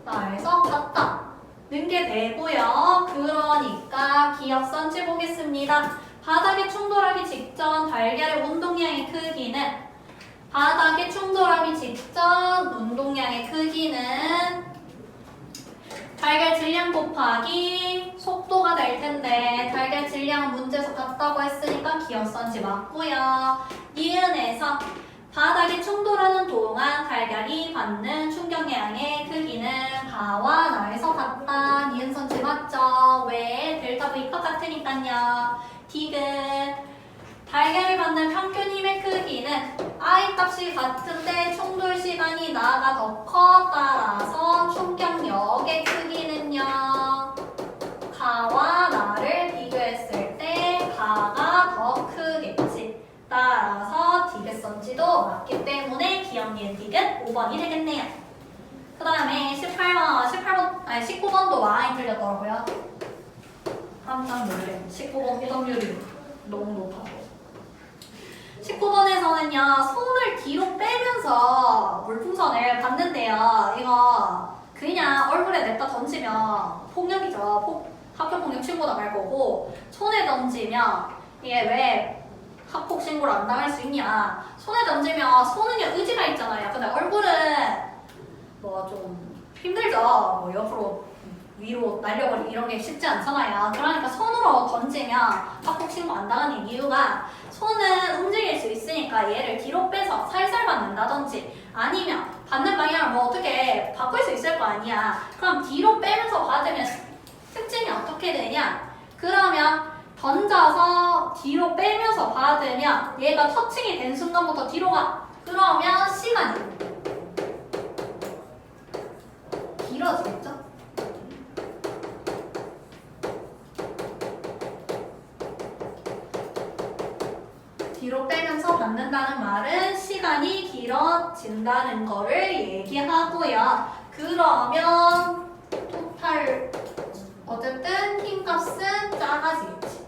나에서 같다는 게 되고요. 그러니까 기억선지 보겠습니다. 바닥에 충돌하기 직전 달걀의 운동량의 크기는 바닥에 충돌하기 직전 운동량의 크기는 달걀 질량 곱하기 속도가 될 텐데 달걀 질량 문제에서 같다고 했으니까 기억선지 맞고요. 니은에서 바닥에 충돌하는 동안 달걀이 받는 충격량의 크기는 가와 나에서 같다. 니은선지 맞죠? 왜? 델타 V값 같으니까요. 디귿 달걀이 받는 평균 힘의 크기는 I 값이 같은데 충돌 시간이 나가 더 커. 따라서 충격력의 크기는요. 가와 나를 비교했을 때 가가 더 크겠지. 따라서 디귿선지도 맞기 때문에 기억 니은 디귿 5번이 되겠네요. 그 다음에 19번도 많이 틀렸더라고요. 깜짝 놀래. 19번 오답률이 너무 높아서. 19번에서는요, 손을 뒤로 빼면서 물풍선을 받는데요. 이거 그냥 얼굴에 냅다 던지면 폭력이죠. 학교 폭력 신고도 갈 거고, 손에 던지면 이게 왜 학폭 신고를 안 당할 수 있냐. 손에 던지면 손은요 의지가 있잖아요. 근데 얼굴은 뭐 좀 힘들죠. 뭐 옆으로 위로 날려버리기 이런 게 쉽지 않잖아요. 그러니까 손으로 던지면 학폭 신고 안 당하는 이유가 손은 움직일 수 있으니까 얘를 뒤로 빼서 살살 받는다든지 아니면 받는 방향을 뭐 어떻게 바꿀 수 있을 거 아니야. 그럼 뒤로 빼면서 받으면 특징이 어떻게 되냐. 그러면 던져서 뒤로 빼면서 받으면 얘가 터칭이 된 순간부터 뒤로 가. 그러면 시간이 길어지겠죠? 뒤로 빼면서 받는다는 말은 시간이 길어진다는 거를 얘기하고요. 그러면 토탈 어쨌든 힘값은 작아지겠지.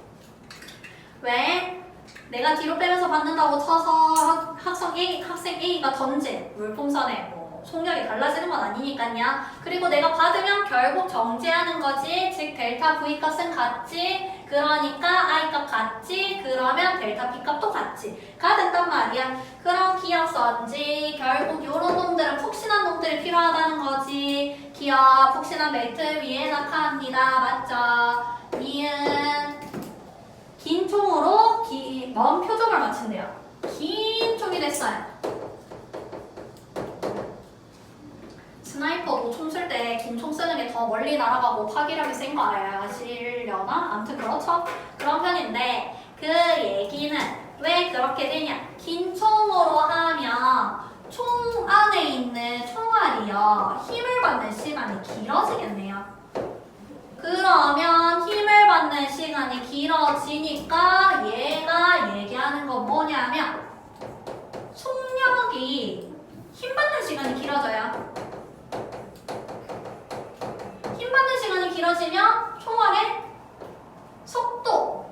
왜? 내가 뒤로 빼면서 받는다고 쳐서 학생 A가 던진 물풍선에 뭐 속력이 달라지는 건 아니니까요. 그리고 내가 받으면 결국 정지하는 거지. 즉 델타 V 값은 같지. 그러니까 I 값 같지. 그러면 델타 P 값도 같지. 가 된단 말이야. 그럼 기억선지 결국 이런 놈들은 푹신한 놈들이 필요하다는 거지. 기억 푹신한 벨트 위에 낙하합니다. 맞죠? 니은 긴 총으로 먼 표적을 맞춘대요. 긴 총이 됐어요. 스나이퍼도 총 쓸 때 긴 총 쓰는 게 더 멀리 날아가고 파괴력이 센 거 아시려나? 아무튼 그렇죠? 그런 편인데 그 얘기는 왜 그렇게 되냐? 긴 총으로 하면 총 안에 있는 총알이요. 힘을 받는 시간이 길어지겠네요. 그러면 힘을 받는 시간이 길어지니까 얘가 얘기하는 건 뭐냐면 속력이 힘 받는 시간이 길어져요. 힘 받는 시간이 길어지면 총알의 속도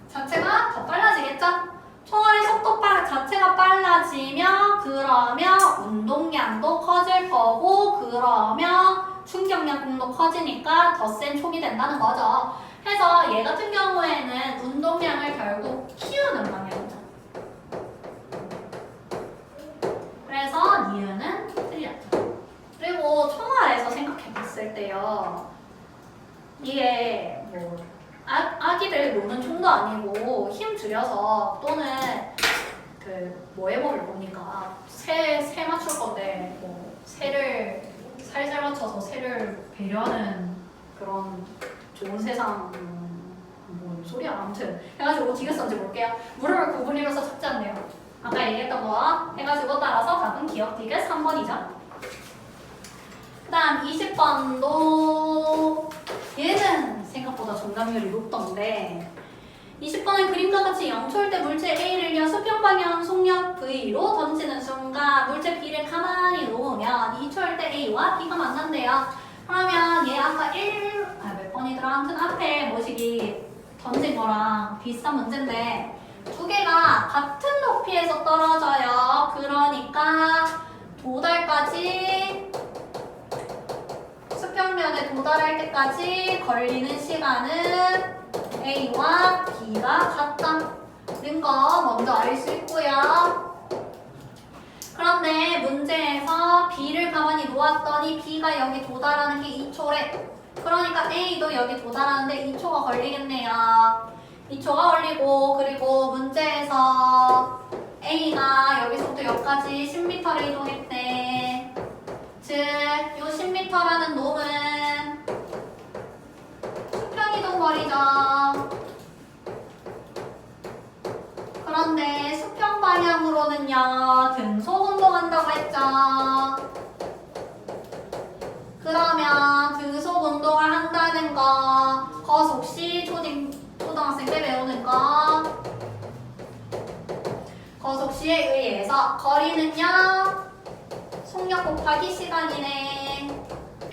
자체가 더 빨라지겠죠? 총알의 속도 자체가 빨라지면 그러면 운동량도 커질 거고 그러면 충격량도 커지니까 더 센 총이 된다는 거죠. 해서 얘 같은 경우에는 운동량을 결국 키우는 방향이죠. 그래서 니은은 틀렸죠. 그리고 총알에서 생각해 봤을 때요. 이게 뭐 아기들 노는 총도 아니고 힘 줄여서 또는 그 뭐 해먹을 거니까 새 맞출 건데 뭐 새를 살살 맞춰서 새를 배려하는 그런 좋은 세상 뭔 소리야 아무튼 해가지고 디귿선지 볼게요. 무릎을 구부리면서 찾지 않네요. 아까 얘기했던 거 해가지고 따라서 답은 기억 디귿 3번이죠. 그 다음 20번도 얘는 생각보다 정답률이 높던데 20번은 그림과 같이 영초일대 물체 A를요 수평 방향 속력 V로 던지는 순간 물체 B를 가만히 놓으면 2초일대 A와 B가 만난대요. 그러면 얘 아까 몇 번이더라? 아무튼 앞에 모식이 던진 거랑 비슷한 문제인데 두 개가 같은 높이에서 떨어져요. 그러니까 도달까지 수평면에 도달할 때까지 걸리는 시간은 A와 B가 같다는 거 먼저 알 수 있고요. 그런데 문제에서 B를 가만히 놓았더니 B가 여기 도달하는 게 2초래. 그러니까 A도 여기 도달하는데 2초가 걸리겠네요. 2초가 걸리고 그리고 문제에서 A가 여기서부터 여기까지 10m를 이동했대. 즉, 이 10m라는 놈은 수평이동 거리죠. 그런데 수평 방향으로는요, 등속 운동한다고 했죠. 그러면 등속 운동을 한다는 거, 거속시 초등학생 때 배우는 거, 거속시에 의해서 거리는요, 속력 곱하기 시간이네.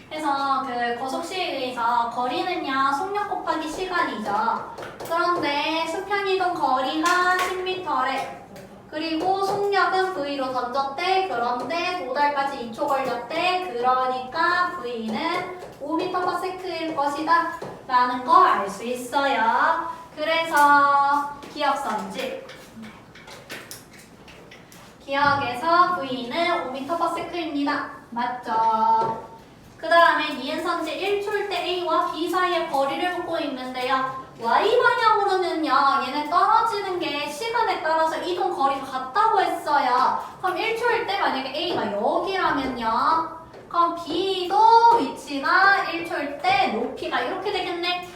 그래서 그 거속시에 의해서 거리는요 속력 곱하기 시간이죠. 그런데 수평이동 거리가 10m래. 그리고 속력은 V로 던졌대. 그런데 도달까지 2초 걸렸대. 그러니까 V는 5m/s일 것이다 라는 거 알 수 있어요. 그래서 기억선지 기억에서 V는 5m/s입니다. 맞죠? 그 다음에 니은선지 1초일 때 A와 B 사이의 거리를 묻고 있는데요. Y 방향으로는요. 얘네 떨어지는 게 시간에 따라서 이동 거리가 같다고 했어요. 그럼 1초일 때 만약에 A가 여기라면요. 그럼 B도 위치가 1초일 때 높이가 이렇게 되겠네.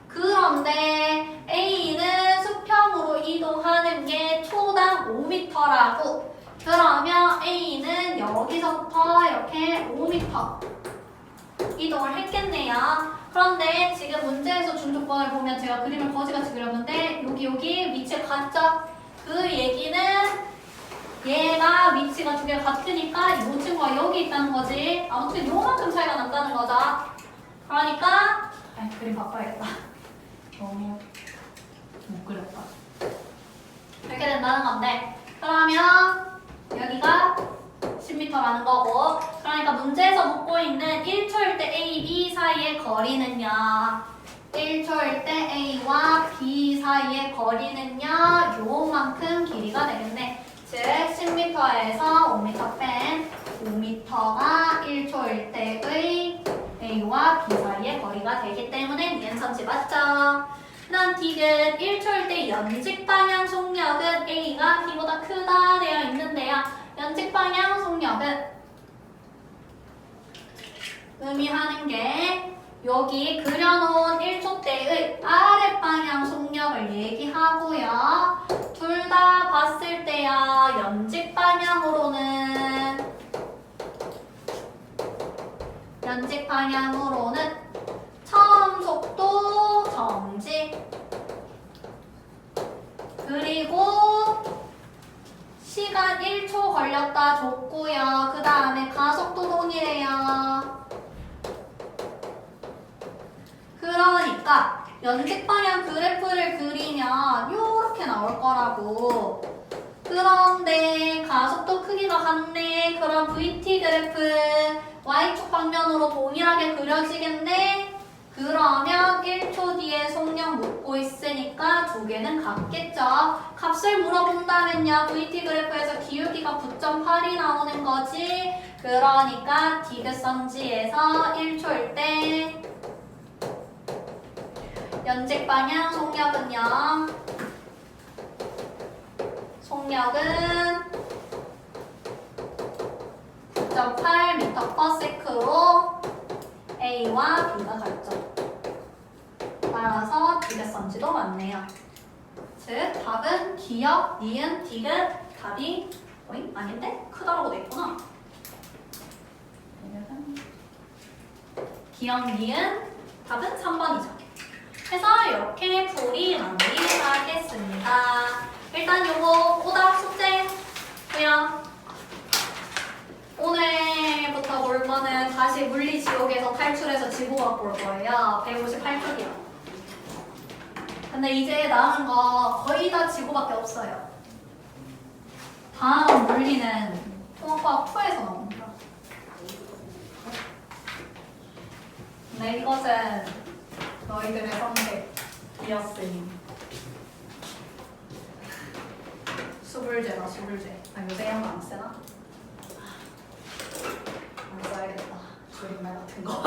그런데 A는 수평으로 이동하는 게 초당 5m라고. 그러면 A는 여기서부터 이렇게 5m 이동을 했겠네요. 그런데 지금 문제에서 준 조건을 보면 제가 그림을 거지같이 그렸는데 여기 위치가 같죠? 그 얘기는 얘가 위치가 두 개가 같으니까 이 친구가 여기 있다는 거지. 아무튼 요만큼 차이가 난다는 거죠. 그러니까 그림 바꿔야겠다. 너무 못 그렸다. 이렇게 된다는 건데 그러면 여기가 10m라는 거고 그러니까 문제에서 묻고 있는 1초일 때 A, B 사이의 거리는요 1초일 때 A와 B 사이의 거리는요 요만큼 길이가 되겠네. 즉 10m에서 5m 뺀 5m가 1초일 때의 A와 B 사이의 거리가 되기 때문에 니은선지 맞죠? 그다음 디귿 1초일 때 연직 방향 속력은 A가 B보다 크다 되어 있는데요. 연직 방향 속력은 의미하는 게 여기 그려놓은 1초 때의 아랫 방향 속력을 얘기하고요. 둘 다 봤을 때요. 연직 방향으로는 처음 속도 정지 그리고 시간 1초 걸렸다 줬고요. 그 다음에 가속도 동일해요. 그러니까 연직 방향 그래프를 그리면 이렇게 나올 거라고. 그런데 가속도 크기가 같네. 그럼 VT 그래프 Y축 방면으로 동일하게 그려지겠네. 그러면 1초 뒤에 속력 묻고 있으니까 두 개는 같겠죠. 값을 물어본다면요. VT 그래프에서 기울기가 9.8이 나오는 거지. 그러니까 디귿선지에서 1초일 때 연직 방향 속력은 9.8 0.8m/s로 A와 B가 같죠. 따라서 디귿선지도 맞네요. 즉 답은 기역, 니은, 디귿 답이 아닌데? 크다라고 돼 있구나. 기역, 니은 답은 3번이죠. 해서 이렇게 풀이 마무리하겠습니다. 일단 요거 오답 숙제 고요. 오늘부터 볼 거는 다시 물리지옥에서 탈출해서 지구가 볼 거예요. 158쪽이요. 근데 이제 남은 거 거의 다 지구밖에 없어요. 다음 물리는 통합과학 2에서 나옵니다. 네, 이것은 너희들의 선택이었으니. 수불제다, 수불제. 아, 요새 이런 거 안 쓰나? 안 써야겠다. 줄임말 같은 거.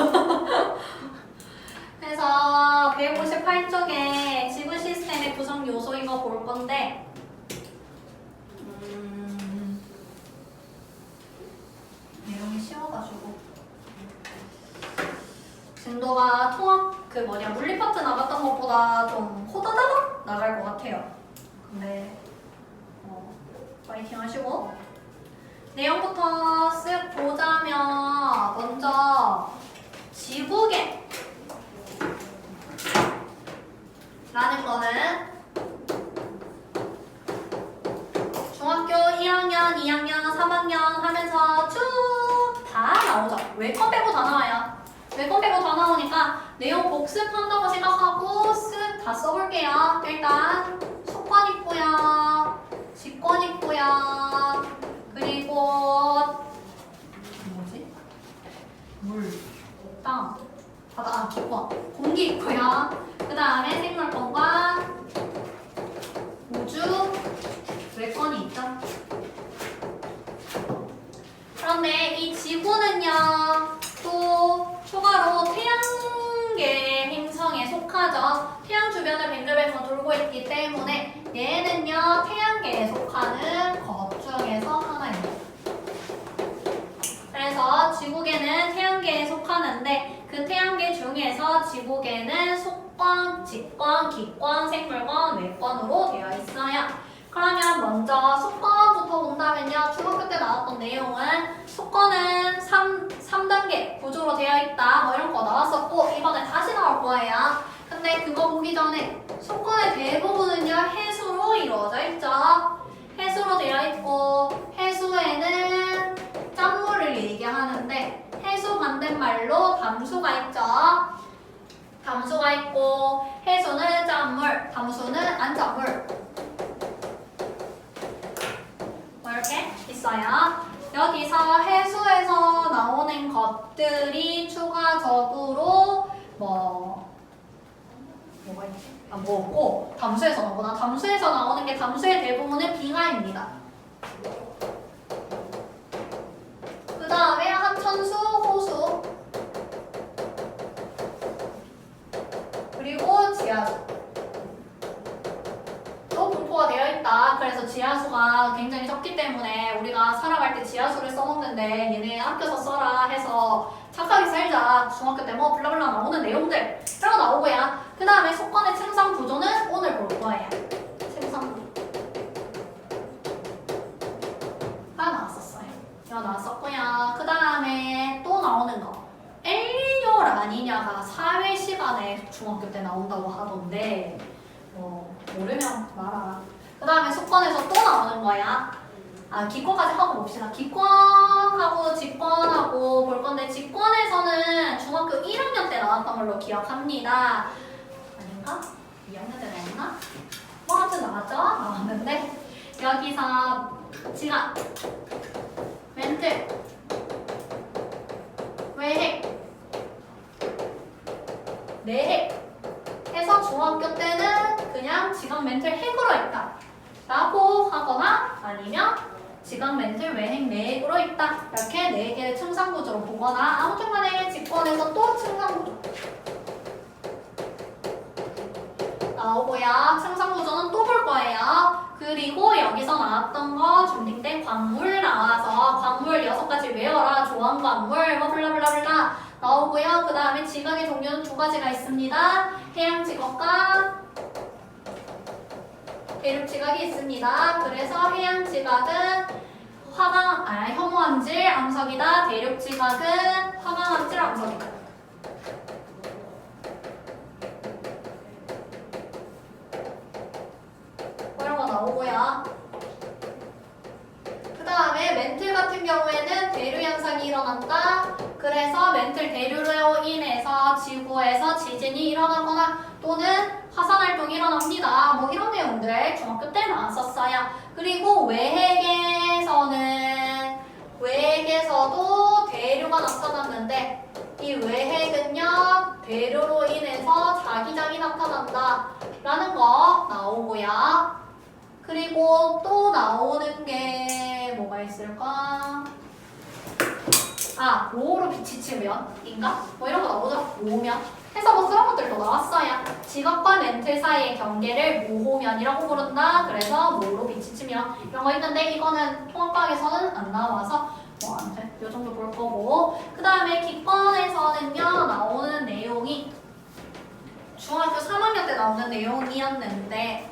그래서 158쪽에 지구 시스템의 구성 요소 이거 볼 건데 내용이 쉬워가지고 진도가 통합 물리 파트 나갔던 것보다 좀 호다다닥 나갈 것 같아요. 근데 파이팅 하시고 내용부터 쓱 보자면 먼저 지구계 라는 거는 중학교 1학년, 2학년, 3학년 하면서 쭉 다 나오죠. 외권 빼고 다 나와요. 외권 빼고 다 나오니까 내용 복습한다고 생각하고 쓱 다 써볼게요. 일단 속권 있고요. 직권 있고요. 그리고 뭐지? 물, 땅, 바다, 기권, 공기 있고요. 그 다음에 생물권과 우주, 외권이 있죠. 그런데 이 지구는요, 또 추가로 태양계 행성에 속하죠. 태양 주변을 뱅글뱅글 돌고 있기 때문에 얘는요, 태양계에 속하는 것 중에서 하나입니다. 그래서 지구계는 태양계에 속하는데 그 태양계 중에서 지구계는 속권, 직권, 기권, 생물권, 외권으로 되어 있어요. 그러면 먼저 속권부터 본다면요. 중학교 때 나왔던 내용은 속권은 3단계 구조로 되어 있다. 뭐 이런 거 나왔었고 이번에 다시 나올 거예요. 근데 그거 보기 전에 속권의 대부분은요. 해수로 이루어져 있죠. 해수로 되어 있고 해수에는 짠물을 얘기하는데 해수 반대말로 담수가 있죠. 담수가 있고 해수는 짠물, 담수는 안짠물. 뭐 이렇게 있어요. 여기서 해수에서 나오는 것들이 추가적으로 뭐가 있지? 뭐고 담수에서 나오구나. 담수에서 나오는 게 담수의 대부분은 빙하입니다. 그 다음에 하천수, 호수, 그리고 지하수. 또 분포가 되어 있다. 그래서 지하수가 굉장히 적기 때문에 우리가 살아갈 때 지하수를 써먹는데 얘네 아껴서 써라 해서 착하게 살자. 중학교 때 뭐 블라블라 나오는 내용들 이런 거 나오고요. 그 다음에 속권의 층상 구조는 오늘 볼 거예요. 층상 구조. 나왔었어요. 이거 나왔었고요. 그 다음에 또 나오는 거. 엘니뇨 라니냐가 사회 시간에 중학교 때 나온다고 하던데 모르면 말아라. 그 다음에 속권에서 또 나오는 거야. 기권까지 하고 봅시다. 기권하고 직권하고 볼 건데 직권에서는 중학교 1학년 때 나왔던 걸로 기억합니다. 아닌가? 2학년 때 나왔나? 뭐 하여튼 나왔는데 여기서 지각, 멘틀, 외핵, 내핵 해서 중학교 때는 그냥 지각, 멘틀, 핵으로 있다 라고 하거나 아니면 지각, 멘틀, 외핵, 내핵으로 있다 이렇게 4개의 층상구조로 보거나 아무튼 간에 직권에서 또 층상구조 나오고요. 층상구조는 또 볼 거예요. 그리고 여기서 나왔던 거 중딩 광물 나와서 광물 6가지 외워라. 조원 광물 뭐 블라블라블라 나오고요. 그 다음에 지각의 종류는 2가지가 있습니다. 해양 지각과 대륙 지각이 있습니다. 그래서 해양 지각은 혐오암질 암석이다. 대륙 지각은 화강암질 암석이다. 이런 거 나오고요. 그 다음에 멘틀 같은 경우에는 대류 현상이 일어난다. 그래서 멘틀 대류로 인해서 지구에서 지진이 일어나거나 또는 화산활동이 일어납니다. 뭐 이런 내용들 중학교 때 나왔었어요. 그리고 외핵에서도 대류가 나타났는데 이 외핵은요 대류로 인해서 자기장이 나타난다 라는 거 나오고요. 그리고 또 나오는 게 뭐가 있을까? 로우로 비치치면인가? 뭐 이런 거 나오죠? 모호면. 해서 뭐 그런 것들도 나왔어요. 지각과 멘틀 사이의 경계를 모호면이라고 부른다. 그래서 모로 비치치면 이런 거 있는데 이거는 통합과학에서는 안 나와서 뭐 아무튼 요 정도 볼 거고. 그 다음에 기권에서는요 나오는 내용이 중학교 3학년 때 나오는 내용이었는데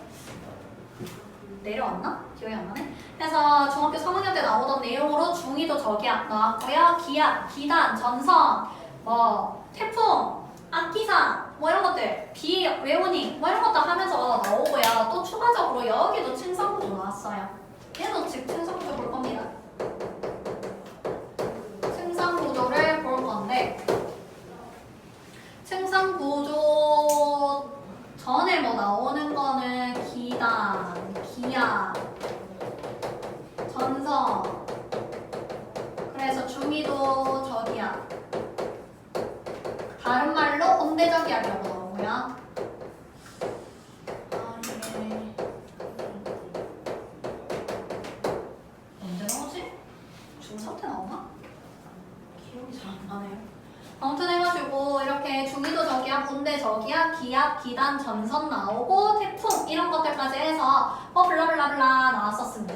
내려왔나? 기억이 안 나네. 그래서 중학교 3학년 때 나오던 내용으로 중2도 저기압 나왔고요. 기압, 기단, 전선, 뭐 태풍, 악기상 뭐 이런 것들, 비, 웨오닝 뭐 이런 것도 하면서 나오고요. 또 추가적으로 여기도 층상구조 나왔어요. 얘도 즉 층상구조 볼 겁니다. 층상구조를 볼 건데 층상구조 전에 뭐 나오는 거는 기단, 기압, 전선. 그래서 중2도 저기압. 다른 말로 온대저기압이라고 나오고요. 이게 언제 나오지? 중3 때 나오나? 기억이 잘 안 나네요. 아무튼 해가지고 이렇게 중2도 저기압, 온대 저기압, 기압, 기단, 전선 나오고 태풍 이런 것들까지 해서 뭐 블라블라블라 나왔었습니다.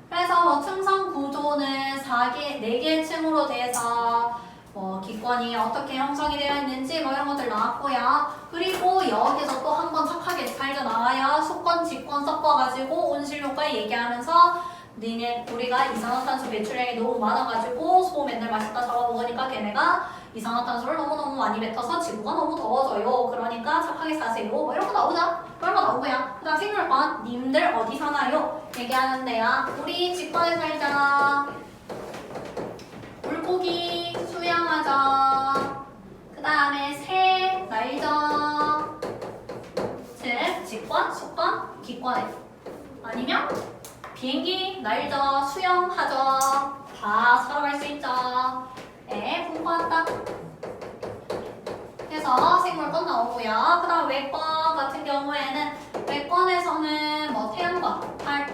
그래서 뭐 층성 구조는 4개의 층으로 돼서 뭐 기권이 어떻게 형성이 되어 있는지 뭐 이런 것들 나왔고요. 그리고 여기서 또 한 번 착하게 살려 나와요. 수권, 직권 섞어가지고 온실효과 얘기하면서 우리가 이산화탄소 배출량이 너무 많아가지고 소 맨날 맛있다 잡아먹으니까 걔네가 이산화탄소를 너무너무 많이 뱉어서 지구가 너무 더워져요. 그러니까 착하게 사세요. 뭐 이런 거 나오자. 그런 거 나오고요. 그 다음 생물권 님들 어디 사나요? 얘기하는데요. 우리 직권에 살자. 물고기 수영하자. 그 다음에 새 날자. 즉 직권, 수권, 기권에 아니면 비행기 날자, 수영하자. 다 살아갈 수 있죠. 공부한다. 그래서 생물권 나오고요. 그 다음 외권 같은 경우에는 외권에서는 뭐 태양광, 달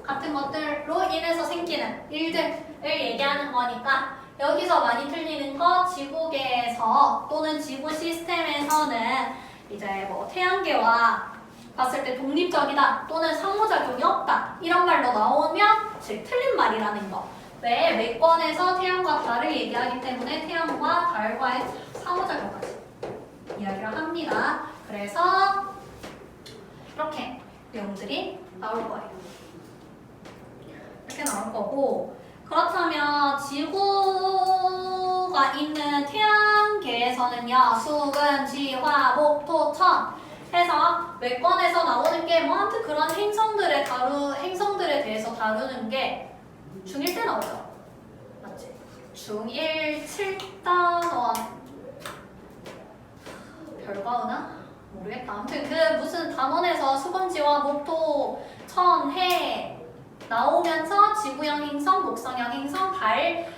같은 것들로 인해서 생기는 일들을 얘기하는 거니까 여기서 많이 틀리는 거 지구계에서 또는 지구 시스템에서는 이제 뭐 태양계와 봤을 때 독립적이다 또는 상호작용이 없다 이런 말로 나오면 즉 틀린 말이라는 거. 왜? 외권에서 태양과 달을 얘기하기 때문에 태양과 달과의 상호작용까지 이야기를 합니다. 그래서 이렇게 내용들이 나올 거예요. 이렇게 나올 거고, 그렇다면 지구가 있는 태양계에서는요 수금, 지, 화, 목, 토, 천 해서 외권에서 나오는 게 뭐 아무튼 그런 행성들에 대해서 다루는 게 중1 때 나오죠. 맞지? 중1 7단원 별과으나? 모르겠다. 아무튼 그 무슨 단원에서 수금지와 목토, 천, 해 나오면서 지구형 행성, 목성형 행성, 달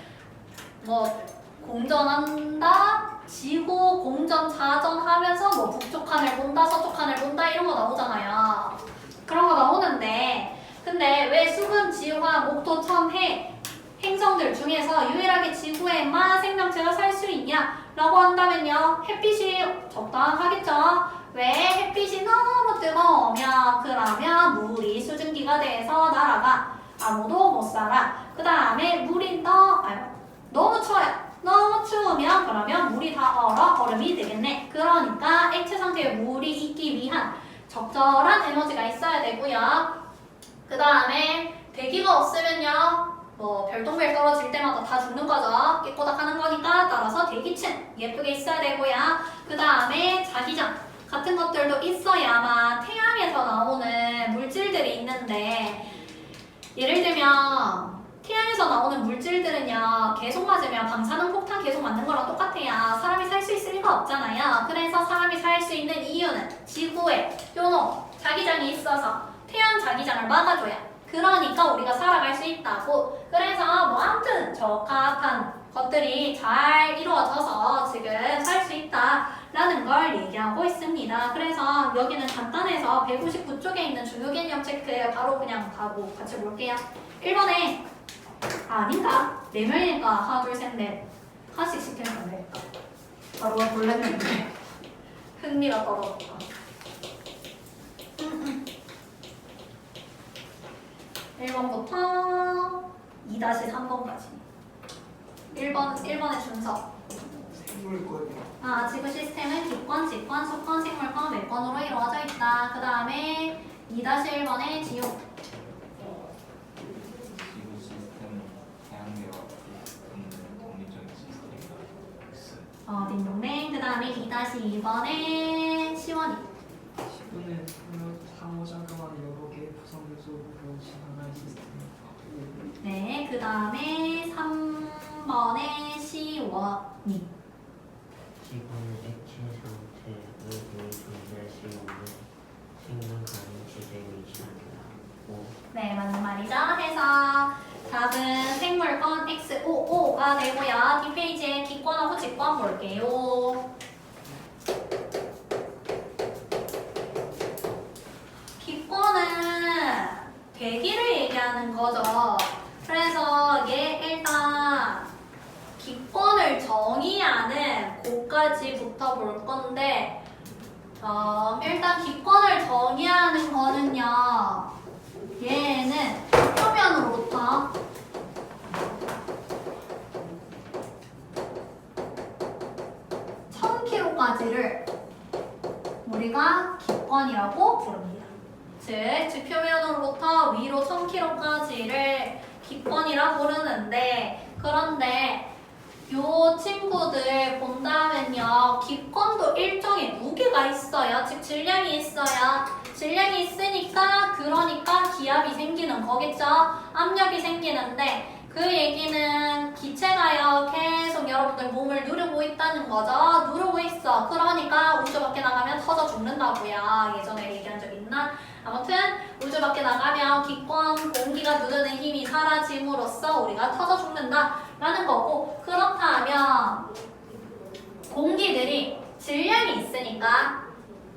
뭐 공전한다, 지구 공전 자전 하면서 뭐 북쪽 하늘 본다, 서쪽 하늘 본다 이런 거 나오잖아요. 그런 거 나오는데 근데 왜 수금, 지화, 목토, 천, 해 행성들 중에서 유일하게 지구에만 생명체가 살 수 있냐? 라고 한다면요 햇빛이 적당하겠죠. 왜? 햇빛이 너무 뜨거우면 그러면 물이 수증기가 돼서 날아가. 아무도 못 살아. 그 다음에 물이 너무 추워요. 너무 추우면 그러면 물이 다 얼음이 되겠네. 그러니까 액체 상태의 물이 있기 위한 적절한 에너지가 있어야 되고요. 그 다음에 대기가 없으면요. 뭐 별똥별 떨어질 때마다 다 죽는 거죠. 깨꼬닥 하는 거니까 따라서 대기층 예쁘게 있어야 되고요. 그 다음에 자기장 같은 것들도 있어야만 태양에서 나오는 물질들이 있는데 예를 들면 태양에서 나오는 물질들은요 계속 맞으면 방사능 폭탄 계속 맞는 거랑 똑같아요. 사람이 살 수 있을 리가 없잖아요. 그래서 사람이 살 수 있는 이유는 지구에 요놈 자기장이 있어서 태양 자기장을 막아줘야 그러니까 우리가 살아갈 수 있다고. 그래서 뭐 아무튼 적합한 것들이 잘 이루어져서 지금 살 수 있다라는 걸 얘기하고 있습니다. 그래서 여기는 간단해서 159쪽에 있는 중요 개념 체크 바로 그냥 가고 같이 볼게요. 1번에 아닌가? 4명이니까 하나 둘 셋 넷 하나씩 시키면 안 될까? 바로 볼랬는데 흥미가 떨어졌다. 1번부터 2-3번까지 1번의 순서 생물권이요. 지구 시스템은 기권, 직권, 속권, 식물권, 매권으로 이루어져 있다. 그 다음에 2-1번의 지요 지구 시스템은 태양계와 붙는 독립적인 시스템이다. 딩동댕. 그 다음에 2-2번의 시원이 지구는 상호작용하는 여러 개의 구성 요소로 진화한 시스템입니다. 네, 그 다음에 3번의 시원이 지구는 액체 상태의 존재할 수 있는 생명 가능 지대에 위치한다. 네, 맞는 말이죠. 해서 답은 생물권 X55가 되고요. 뒷페이지에 기권하고 직권 볼게요. 기권은 대기를 얘기하는 거죠. 그래서 얘 일단 기권을 정의하는 곳까지부터 볼 건데 일단 기권을 정의하는 거는요. 얘는 표면으로부터 (1000km까지를) 우리가 기권이라고 부릅니다. 즉 표면으로부터 위로 1000km까지를 기권이라 부르는데 그런데 요 친구들 본다면요 기권도 일종의 무게가 있어요. 즉 질량이 있어요. 질량이 있으니까 그러니까 기압이 생기는 거겠죠. 압력이 생기는데 그 얘기는 기체가요 계속 여러분들 몸을 누르고 있다는 거죠. 누르고 있어. 그러니까 우주 밖에 나가면 터져 죽는다고요. 예전에 얘기한 적 있나? 아무튼 우주 밖에 나가면 기권 공기가 누르는 힘이 사라짐으로써 우리가 터져 죽는다라는 거고 그렇다면 공기들이 질량이 있으니까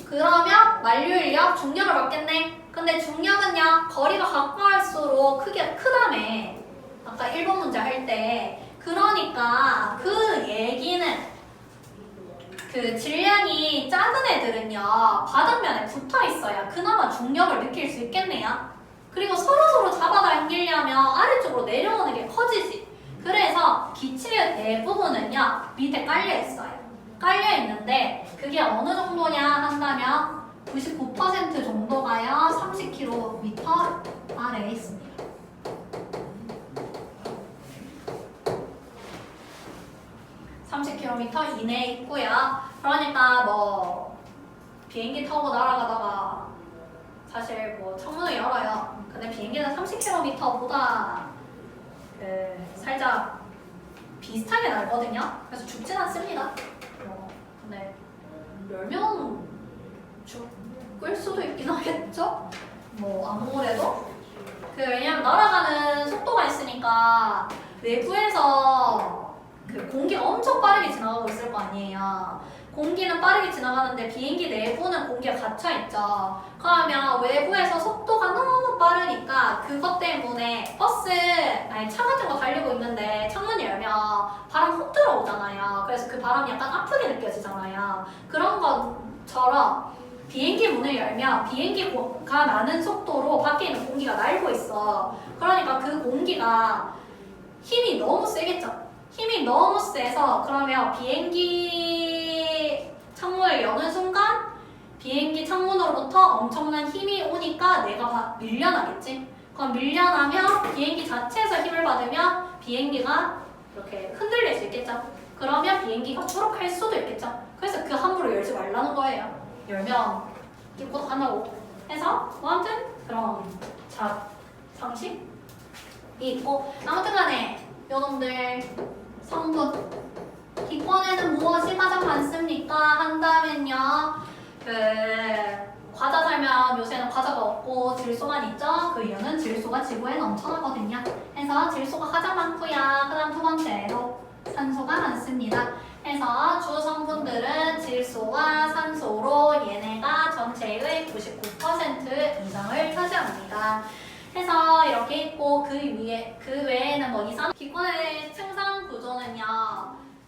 그러면 만류인력 중력을 받겠네. 근데 중력은요 거리가 가까울수록 크게 크다며. 아까 1번 문제 할 때 그러니까 그 얘기는 그 질량이 작은 애들은요 바닥면에 붙어 있어야 그나마 중력을 느낄 수 있겠네요. 그리고 서로서로 잡아당기려면 아래쪽으로 내려오는 게 커지지. 그래서 기체의 대부분은요 밑에 깔려 있어요. 깔려 있는데 그게 어느 정도냐 한다면 99% 정도가요 30km 아래에 있습니다. (30km) 이내에 있고요. 그러니까 뭐 비행기 타고 날아가다가 사실 뭐 창문을 열어요. 근데 비행기는 30km보다 살짝 비슷하게 날거든요. 그래서 죽진 않습니다. 근데 열면 죽을 수도 있긴 하겠죠? 뭐 아무래도 왜냐면 날아가는 속도가 있으니까 외부에서 그 공기가 엄청 빠르게 지나가고 있을 거 아니에요. 공기는 빠르게 지나가는데 비행기 내부는 공기가 갇혀있죠. 그러면 외부에서 속도가 너무 빠르니까 그것 때문에 차 같은 거 달리고 있는데 창문 열면 바람 훅 들어오잖아요. 그래서 그 바람이 약간 아프게 느껴지잖아요. 그런 것처럼 비행기 문을 열면 비행기가 나는 속도로 밖에 있는 공기가 날고 있어. 그러니까 그 공기가 힘이 너무 세겠죠. 힘이 너무 세서 그러면 비행기 창문을 여는 순간 비행기 창문으로부터 엄청난 힘이 오니까 내가 밀려나겠지. 그럼 밀려나면 비행기 자체에서 힘을 받으면 비행기가 이렇게 흔들릴 수 있겠죠. 그러면 비행기가 추락할 수도 있겠죠. 그래서 그 함부로 열지 말라는 거예요. 열면 기포도 하나고 해서 뭐 아무튼 그런 상식이 있고 아무튼 간에 요놈들 성분 기권에는 무엇이 가장 많습니까? 한다면요 과자 살면 요새는 과자가 없고 질소만 있죠? 그 이유는 질소가 지구에 넘쳐나거든요. 그래서 질소가 가장 많고요. 그 다음 두 번째로 산소가 많습니다. 그래서 주 성분들은 질소와 산소로 얘네가 전체의 99% 이상을 차지합니다. 그래서 이렇게 있고 그 외에는 뭐 이상 기권의 층상 구조는요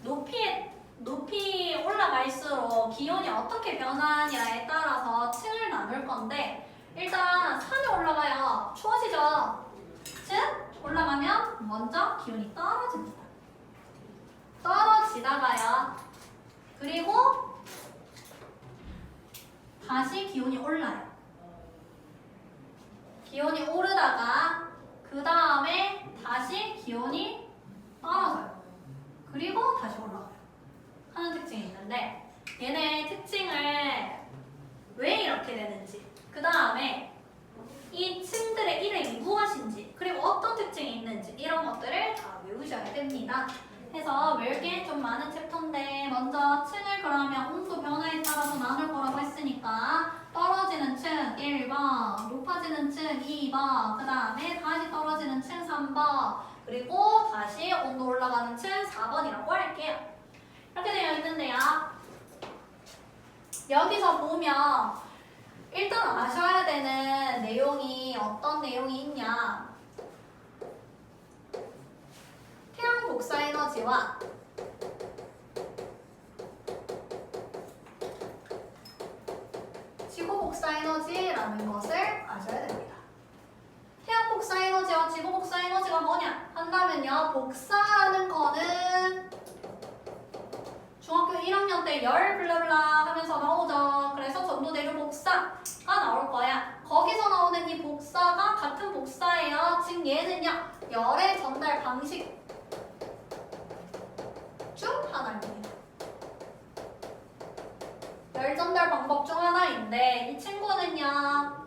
높이 올라갈수록 기온이 어떻게 변하냐에 따라서 층을 나눌 건데 일단 산에 올라가요. 추워지죠. 즉 올라가면 먼저 기온이 떨어집니다. 떨어지다가요. 그리고 다시 기온이 올라요. 기온이 오르다가 그 다음에 다시 기온이 떨어져요. 그리고 다시 올라가요. 하는 특징이 있는데 얘네 특징을 왜 이렇게 되는지 그 다음에 이 층들의 이름이 무엇인지 그리고 어떤 특징이 있는지 이런 것들을 다 외우셔야 됩니다. 그래서 외울 게 좀 많은 챕터인데 먼저 층을 그러면 온도 변화에 따라서 나눌 거라고 했으니까 떨어지는 층 1번, 높아지는 층 2번, 그 다음에 다시 떨어지는 층 3번, 그리고 다시 온도 올라가는 층 4번이라고 할게요. 이렇게 되어 있는데요. 여기서 보면 일단 아셔야 되는 내용이 어떤 내용이 있냐. 태양 복사 에너지와 지구 복사 에너지라는 것을 아셔야 됩니다. 태양 복사 에너지와 지구 복사 에너지가 뭐냐 한다면요. 복사라는 거는 중학교 1학년 때 열 블라블라 하면서 나오죠. 그래서 전도대류 복사가 나올 거야. 거기서 나오는 이 복사가 같은 복사예요. 즉 얘는요. 열의 전달 방식 중 하나입니다. 열 전달 방법 중 하나인데 이 친구는요.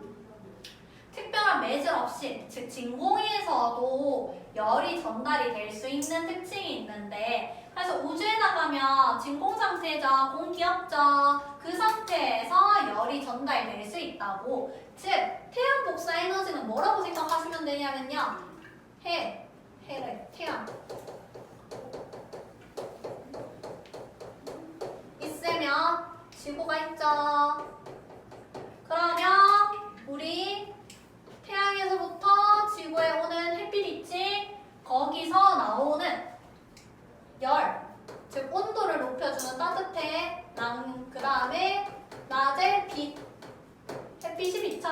특별한 매질 없이 즉 진공에서도 열이 전달이 될 수 있는 특징이 있는데 그래서 우주에 나가면 진공 상태죠. 공기 없죠. 그 상태에서 열이 전달될 수 있다고. 즉 태양 복사 에너지는 뭐라고 생각하시면 되냐면요. 해래 태양 있으면 지구가 있죠. 그러면 우리 태양에서부터 지구에 오는 햇빛 있지? 거기서 나오는 열, 즉 온도를 높여주는 따뜻해. 그 다음에 낮에 빛, 햇빛이 비쳐.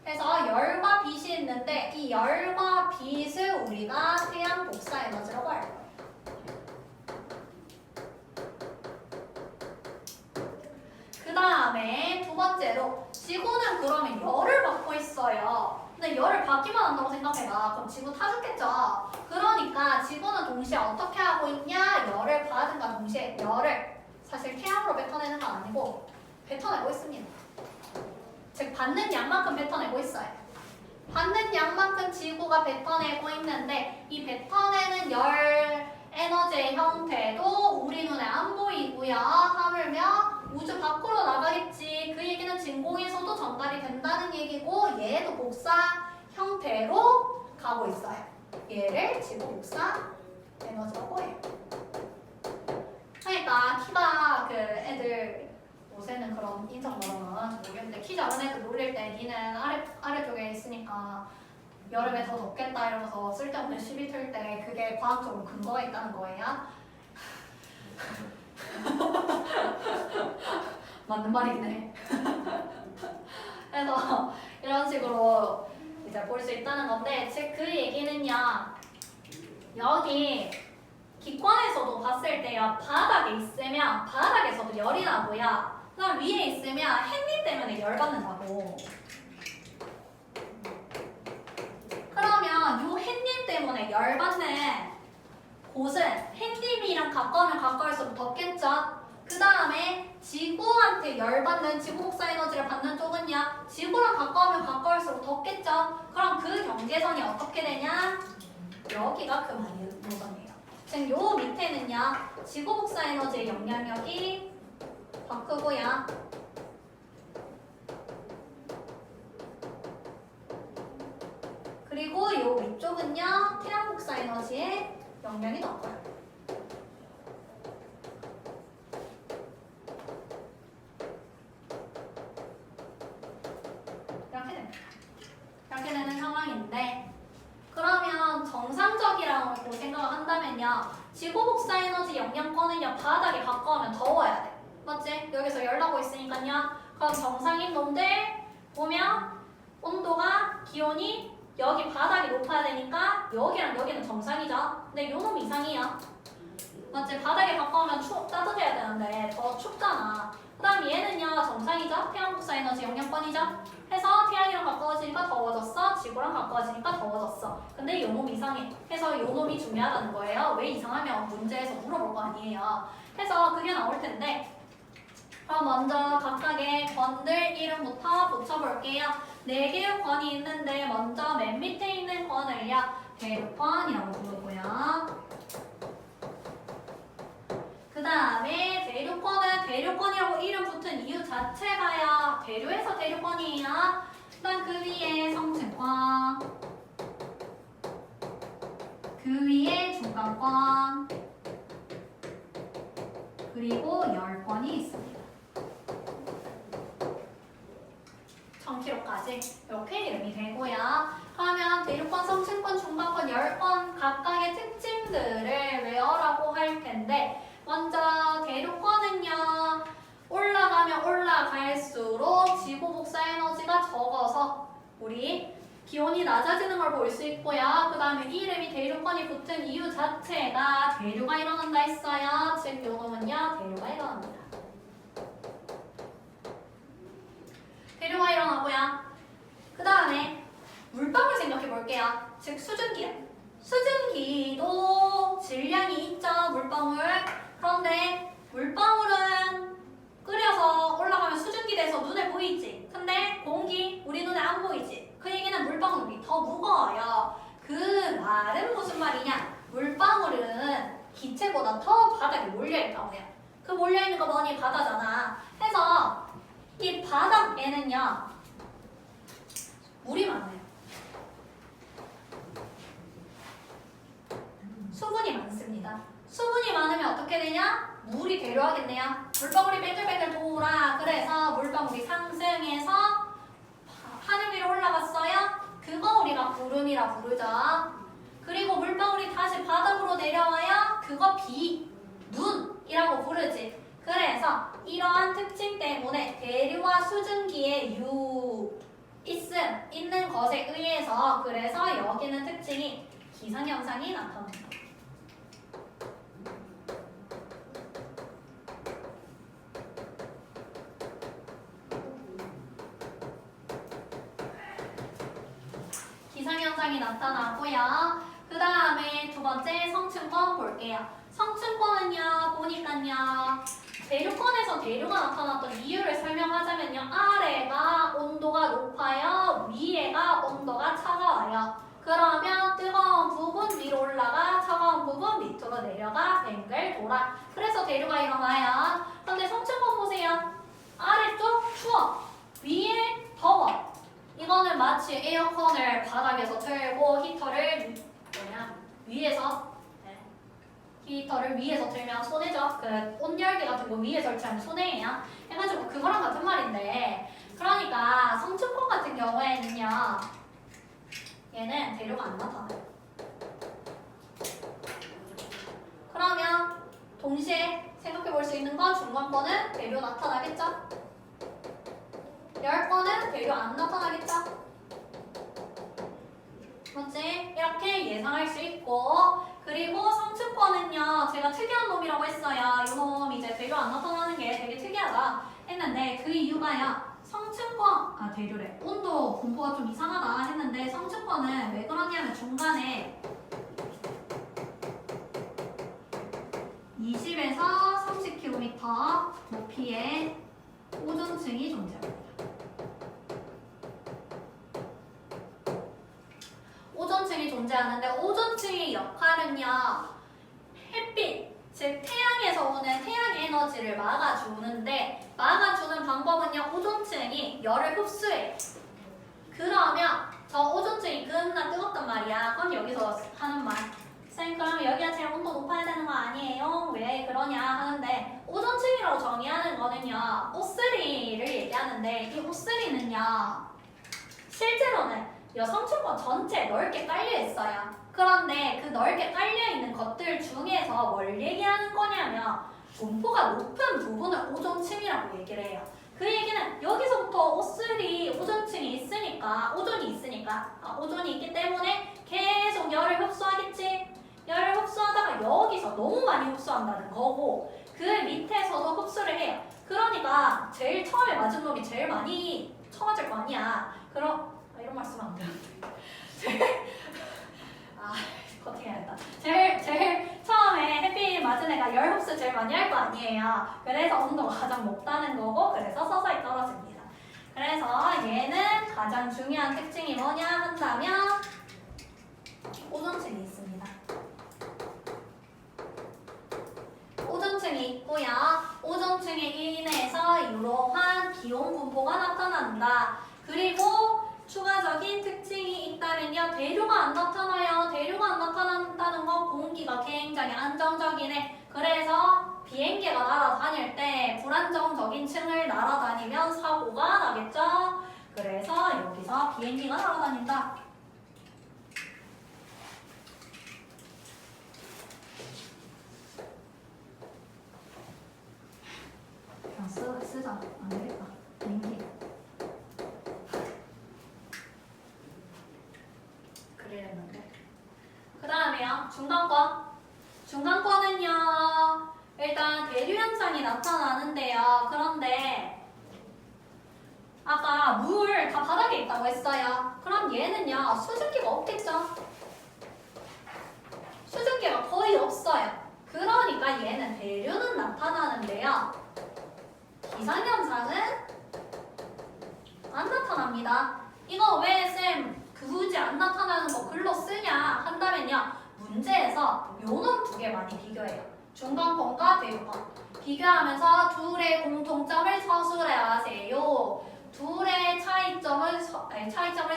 그래서 열과 빛이 있는데 이 열과 빛을 우리가 태양 복사 에너지라고 할 거예요. 그 다음에 두 번째로 지구는 그러면 열을 받고 있어요. 근데 열을 받기만 한다고 생각해봐. 그럼 지구 타 죽겠죠. 그러니까 지구는 동시에 어떻게 하고 있냐? 열을 받은가 동시에 열을 사실 태양으로 뱉어내는 건 아니고 뱉어내고 있습니다. 즉 받는 양만큼 뱉어내고 있어요. 받는 양만큼 지구가 뱉어내고 있는데 이 뱉어내는 열 에너지의 형태도 우리 눈에 안 보이고요. 하물며 우주 밖으로 나가겠지. 그 얘기는 진공에서도 전달이 된다는 얘기고 얘도 복사 형태로 가고 있어요. 얘를 지구 복사 에너지라고 해요. 그러니까 키가 그 애들 요새는 그런 인성 뭐라나 모르겠는데 키 작은 애들 놀릴 때 니는 아래쪽에 있으니까 여름에 더 덥겠다 이러면서 쓸데없는 시비 틀 때 그게 과학적으로 근거가 있다는 거예요. 맞는 말이네. 그래서 이런 식으로 이제 볼 수 있다는 건데 즉 그 얘기는요. 여기 기권에서도 봤을 때요. 바닥에 있으면 바닥에서도 열이 나고요. 그다음 위에 있으면 햇빛 때문에 열 받는다고. 그러면 요 햇빛 때문에 열 받는 곳은 햇님이랑 가까우면 가까울수록 덥겠죠. 그 다음에 지구한테 열받는 지구 복사 에너지를 받는 쪽은요. 지구랑 가까우면 가까울수록 덥겠죠. 그럼 그 경계선이 어떻게 되냐? 여기가 그 마이너선이에요. 지금 요 밑에는요. 지구 복사 에너지의 영향력이 더 크고요. 그리고 요 위쪽은요. 태양 복사 에너지의 영향이 더 커요. 이렇게 되는 상황인데 그러면 정상적이라고 생각을 한다면요. 지구 복사 에너지 영향권은요. 바닥에 가까우면 더워야 돼. 맞지? 여기서 열 나고 있으니까요. 그럼 정상인 놈들 보면 온도가 기온이 여기 바닥이 높아야 되니까 여기랑 여기는 정상이죠. 근데 요 놈 이상이야. 맞지? 바닥에 가까우면 따뜻해야 되는데 더 춥잖아. 그 다음 얘는요 정상이죠. 태양 복사 에너지 영향권이죠. 해서 태양이랑 가까워지니까 더워졌어. 지구랑 가까워지니까 더워졌어. 근데 요 놈 이상해. 해서 요 놈이 중요하다는 거예요. 왜 이상하면 문제에서 물어볼 거 아니에요. 해서 그게 나올 텐데 그럼 먼저 각각의 권들 이름부터 붙여볼게요. 4개의 권이 있는데 먼저 맨 밑에 있는 권을요. 대륙권이라고 부르고요. 그 다음에 대륙권은 대륙권이라고 이름 붙은 이유 자체가요. 대륙에서 대륙권이에요. 그 다음 그 위에 성층권, 그 위에 중간권, 그리고 열권이 있습니다. 1000km까지 이렇게 이름이 되고요. 그러면 대륙권, 성층권, 중간권, 열권 각각의 특징들을 외워라고 할 텐데 먼저 대륙권은요. 올라가면 올라갈수록 지구 복사 에너지가 적어서 우리 기온이 낮아지는 걸 볼 수 있고요. 그 다음에 이름이 대륙권이 붙은 이유 자체가 대류가 일어난다 했어요. 즉 요놈은요. 대류가 일어납니다. 대류가 일어나고요. 그 다음에 물방울 생각해 볼게요. 즉 수증기요. 수증기도 질량이 있죠. 물방울. 그런데 물방울은 끓여서 올라가면 수증기 돼서 눈에 보이지. 근데 공기 우리 눈에 안 보이지. 그 얘기는 물방울이 더 무거워요. 그 말은 무슨 말이냐? 물방울은 기체보다 더 바닥에 몰려있다고요. 그 몰려있는 거 뭐니? 바다잖아. 해서 이 바닥에는요 물이 많아요. 수분이 많습니다. 수분이 많으면 어떻게 되냐? 물이 대류하겠네요. 물방울이 뱅글뱅글 돌아. 그래서 물방울이 상승해서 하늘 위로 올라갔어요. 그거 우리가 구름이라 부르죠. 그리고 물방울이 다시 바닥으로 내려와요. 그거 비, 눈이라고 부르지. 그래서 이러한 특징 때문에 대류와 수증기의 있는 것에 의해서 그래서 여기는 특징이 기상현상이 나타납니다. 기상현상이 나타나고요. 그 다음에 두 번째 성층권 볼게요. 성층권은요 보니까요 대륙권에서 대류가 나타났던 이유를 설명하자면요 아래가 온도가 높아요. 위에가 온도가 차가워요. 그러면 뜨거운 부분 위로 올라가 차가운 부분 밑으로 내려가 뱅글 돌아. 그래서 대류가 일어나요. 그런데 성층권 보세요. 아래쪽 추워. 위에 더워. 이거는 마치 에어컨을 바닥에서 틀고 히터를 히터를 위에서 틀면 손해죠. 그 온열기 같은 거 위에 설치하면 손해예요. 해가지고 그거랑 같은 말인데 그러니까 성층권 같은 경우에는요 얘는 대류가 안 나타나요. 그러면 동시에 생각해 볼 수 있는 건 중간권은 대류 나타나겠죠? 열권은 대류 안 나타나겠죠? 맞지? 이렇게 예상할 수 있고 그리고 성층권은요 제가 특이한 놈이라고 했어요. 이 놈 이제 대류 안 나타나는 게 되게 특이하다 했는데 그 이유가요. 성층권, 대류래. 온도 분포가 좀 이상하다 했는데 성층권은 왜 그러냐면 중간에 20에서 30km 높이의 오존층이 존재합니다. 오존층이 존재하는데 오존층의 역할은요. 햇빛, 즉 태양에서 오는 태양 에너지를 막아주는데 막아주는 방법은요. 오존층이 열을 흡수해요. 그러면 저 오존층이 겁나 뜨겁단 말이야. 그럼 여기서 하는 말 쌤 그러면 여기가 제일 온도 높아야 되는 거 아니에요? 왜 그러냐 하는데 오존층이라고 정의하는 거는요. O3를 얘기하는데 이 O3는요. 실제로는 성층권 전체 넓게 깔려 있어요. 그런데 그 넓게 깔려있는 것들 중에서 뭘 얘기하는 거냐면 분포가 높은 부분을 오존층이라고 얘기를 해요. 그 얘기는 여기서부터 O3 오존층이 있으니까 오존이 있기 때문에 계속 열을 흡수하겠지. 열을 흡수하다가 여기서 너무 많이 흡수한다는 거고 그 밑에서도 흡수를 해요. 그러니까 제일 처음에 맞은 놈이 제일 많이 처맞을 거 아니야. 그럼 이런 말씀은 안 되는데 커팅해야겠다. 제일 처음에 햇빛 맞은 애가 열 흡수 제일 많이 할 거 아니에요. 그래서 온도가 가장 높다는 거고 그래서 서서히 떨어집니다. 그래서 얘는 가장 중요한 특징이 뭐냐 한다면 오존층이 있습니다. 오존층이 있고요. 오존층에 인해서 이러한 기온 분포가 나타난다. 그리고 추가적인 특징이 있다면요. 대류가 안 나타나요. 대류가 안 나타난다는 건 공기가 굉장히 안정적이네. 그래서 비행기가 날아다닐 때 불안정적인 층을 날아다니면 사고가 나겠죠. 그래서 여기서 비행기가 날아다닌다. 그냥 쓰자. 안 되겠다. 비행기. 그랬는데. 그 다음에요. 중간권은요. 일단 대류 현상이 나타나는데요. 그런데 아까 물 다 바닥에 있다고 했어요. 그럼 얘는요. 수증기가 없겠죠. 수증기가 거의 없어요. 그러니까 얘는 대류는 나타나는데요. 기상현상은 안 나타납니다. 이거 왜 쌤 굳이 안 나타나는 거 글로 쓰냐 한다면요. 문제에서 요놈 두 개 많이 비교해요. 중간권과 대류권. 비교하면서 둘의 공통점을 서술하세요. 둘의 차이점을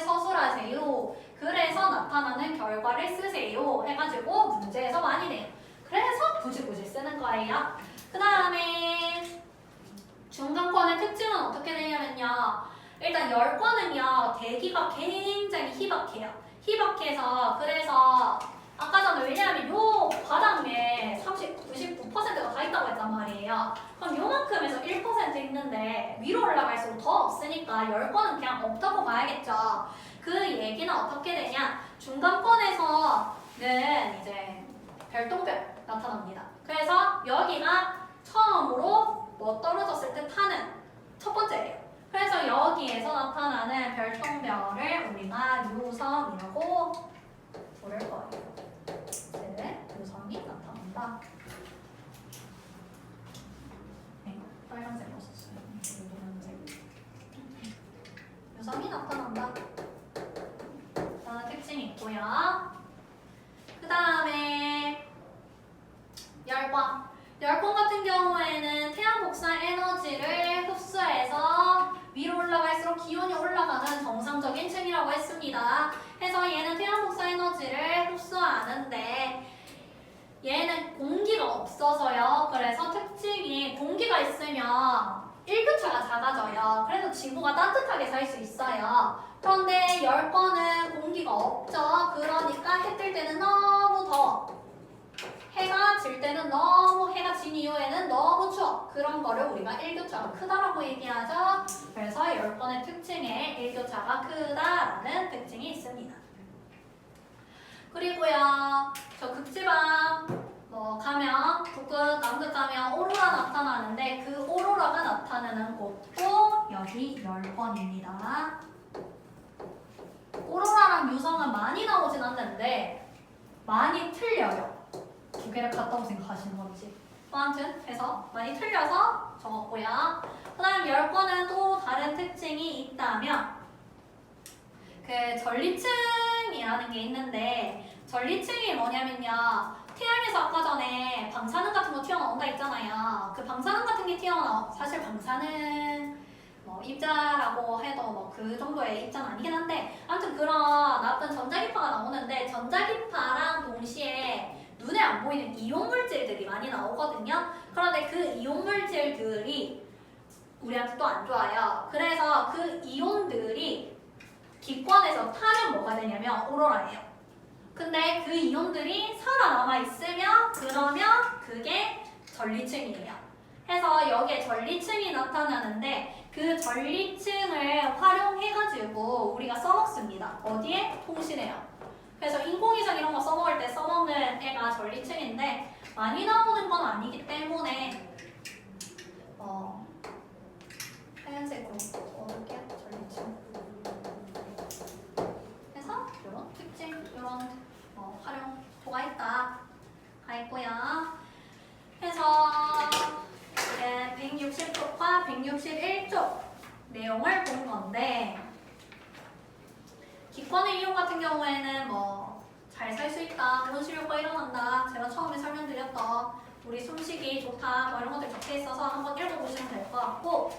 서술하세요. 그래서 나타나는 결과를 쓰세요. 해가지고 문제에서 많이 내요. 그래서 굳이 쓰는 거예요. 그 다음에 중간권의 특징은 어떻게 되냐면요. 일단 열권은요. 대기가 굉장히 희박해요. 희박해서 그래서 아까 전에 왜냐하면 요 바닥에 99%가 다 있다고 했단 말이에요. 그럼 요만큼에서 1% 있는데 위로 올라갈수록 더 없으니까 열권은 그냥 없다고 봐야겠죠. 그 얘기는 어떻게 되냐. 중간권에서는 이제 별똥별 나타납니다. 그래서 여기가 처음으로 뭐 떨어졌을 때 타는 첫 번째예요. 그래서 여기에서 나타나는 별똥별을 우리가 유성이라고 부를 거예요. 네, 유성이 나타난다. 네, 빨간색으로 썼어요. 노란색. 유성이 나타난다. 라는 특징이 있고요. 그 다음에 열권. 열권 같은 경우에는 태양 복사 에너지를 흡수해서 위로 올라갈수록 기온이 올라가는 정상적인 층이라고 했습니다. 해서 얘는 태양 복사 에너지를 흡수하는데 얘는 공기가 없어서요. 그래서 특징이 공기가 있으면 일교차가 작아져요. 그래서 지구가 따뜻하게 살 수 있어요. 그런데 열권은 공기가 없죠. 그러니까 해 뜰 때는 너무 더워. 해가 질 때는 너무 해가 진 이후에는 너무 추워. 그런 거를 우리가 일교차가 크다라고 얘기하죠. 그래서 10번의 특징에 일교차가 크다라는 특징이 있습니다. 그리고요, 저 극지방 뭐 가면 북극, 남극 가면 오로라 나타나는데 그 오로라가 나타나는 곳도 여기 10번입니다. 오로라랑 유성은 많이 나오진 않는데 많이 틀려요. 두 개를 같다고 생각하시는 건지. 아무튼 해서 많이 틀려서 적었고요. 그 다음 10번은 또 다른 특징이 있다면 그 전리층이라는 게 있는데 전리층이 뭐냐면요. 태양에서 아까 전에 방사능 같은 거 튀어나온다 했잖아요. 그 방사능 같은 게 사실 방사능 뭐 입자라고 해도 뭐 그 정도의 입자는 아니긴 한데 아무튼 그런 나쁜 전자기파가 나오는데 전자기파랑 동시에 눈에 안 보이는 이온 물질들이 많이 나오거든요. 그런데 그 이온 물질들이 우리한테 또 안 좋아요. 그래서 그 이온들이 기권에서 타면 뭐가 되냐면 오로라예요. 근데 그 이온들이 살아남아 있으면 그러면 그게 전리층이에요. 해서 여기에 전리층이 나타나는데 그 전리층을 활용해가지고 우리가 써먹습니다. 어디에? 통신해요. 그래서 인공위성 이런 거 써먹을 때 써먹는 애가 전리층인데 많이 나오는 건 아니기 때문에 하얀색으로 적어볼게요. 전리층. 그래서 이런 특징, 이런 활용도가 있다. 가 있고요. 그래서 이제 160쪽과 161쪽 내용을 본 건데 기권의 이용 같은 경우에는 뭐 잘 살 수 있다, 온실 효과 일어난다, 제가 처음에 설명드렸던 우리 숨쉬기 좋다 뭐 이런 것들 적혀 있어서 한번 읽어보시면 될 것 같고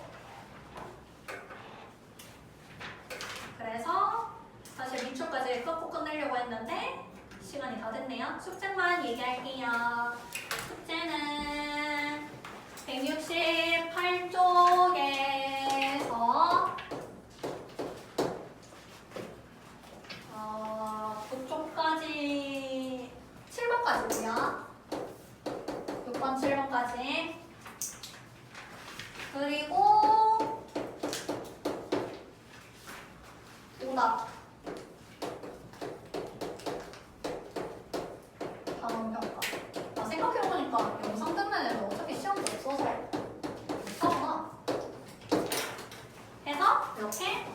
그래서 사실 민초까지 끝고 끝내려고 했는데 시간이 다 됐네요. 숙제만 얘기할게요. 숙제는 168쪽에서 그쪽까지 7번까지고요. 6번, 7번까지. 그리고 오답. 다음 평가. 생각해보니까 영상 듣는 애는 어차피 시험도 없어서 못하구나. 해서 이렇게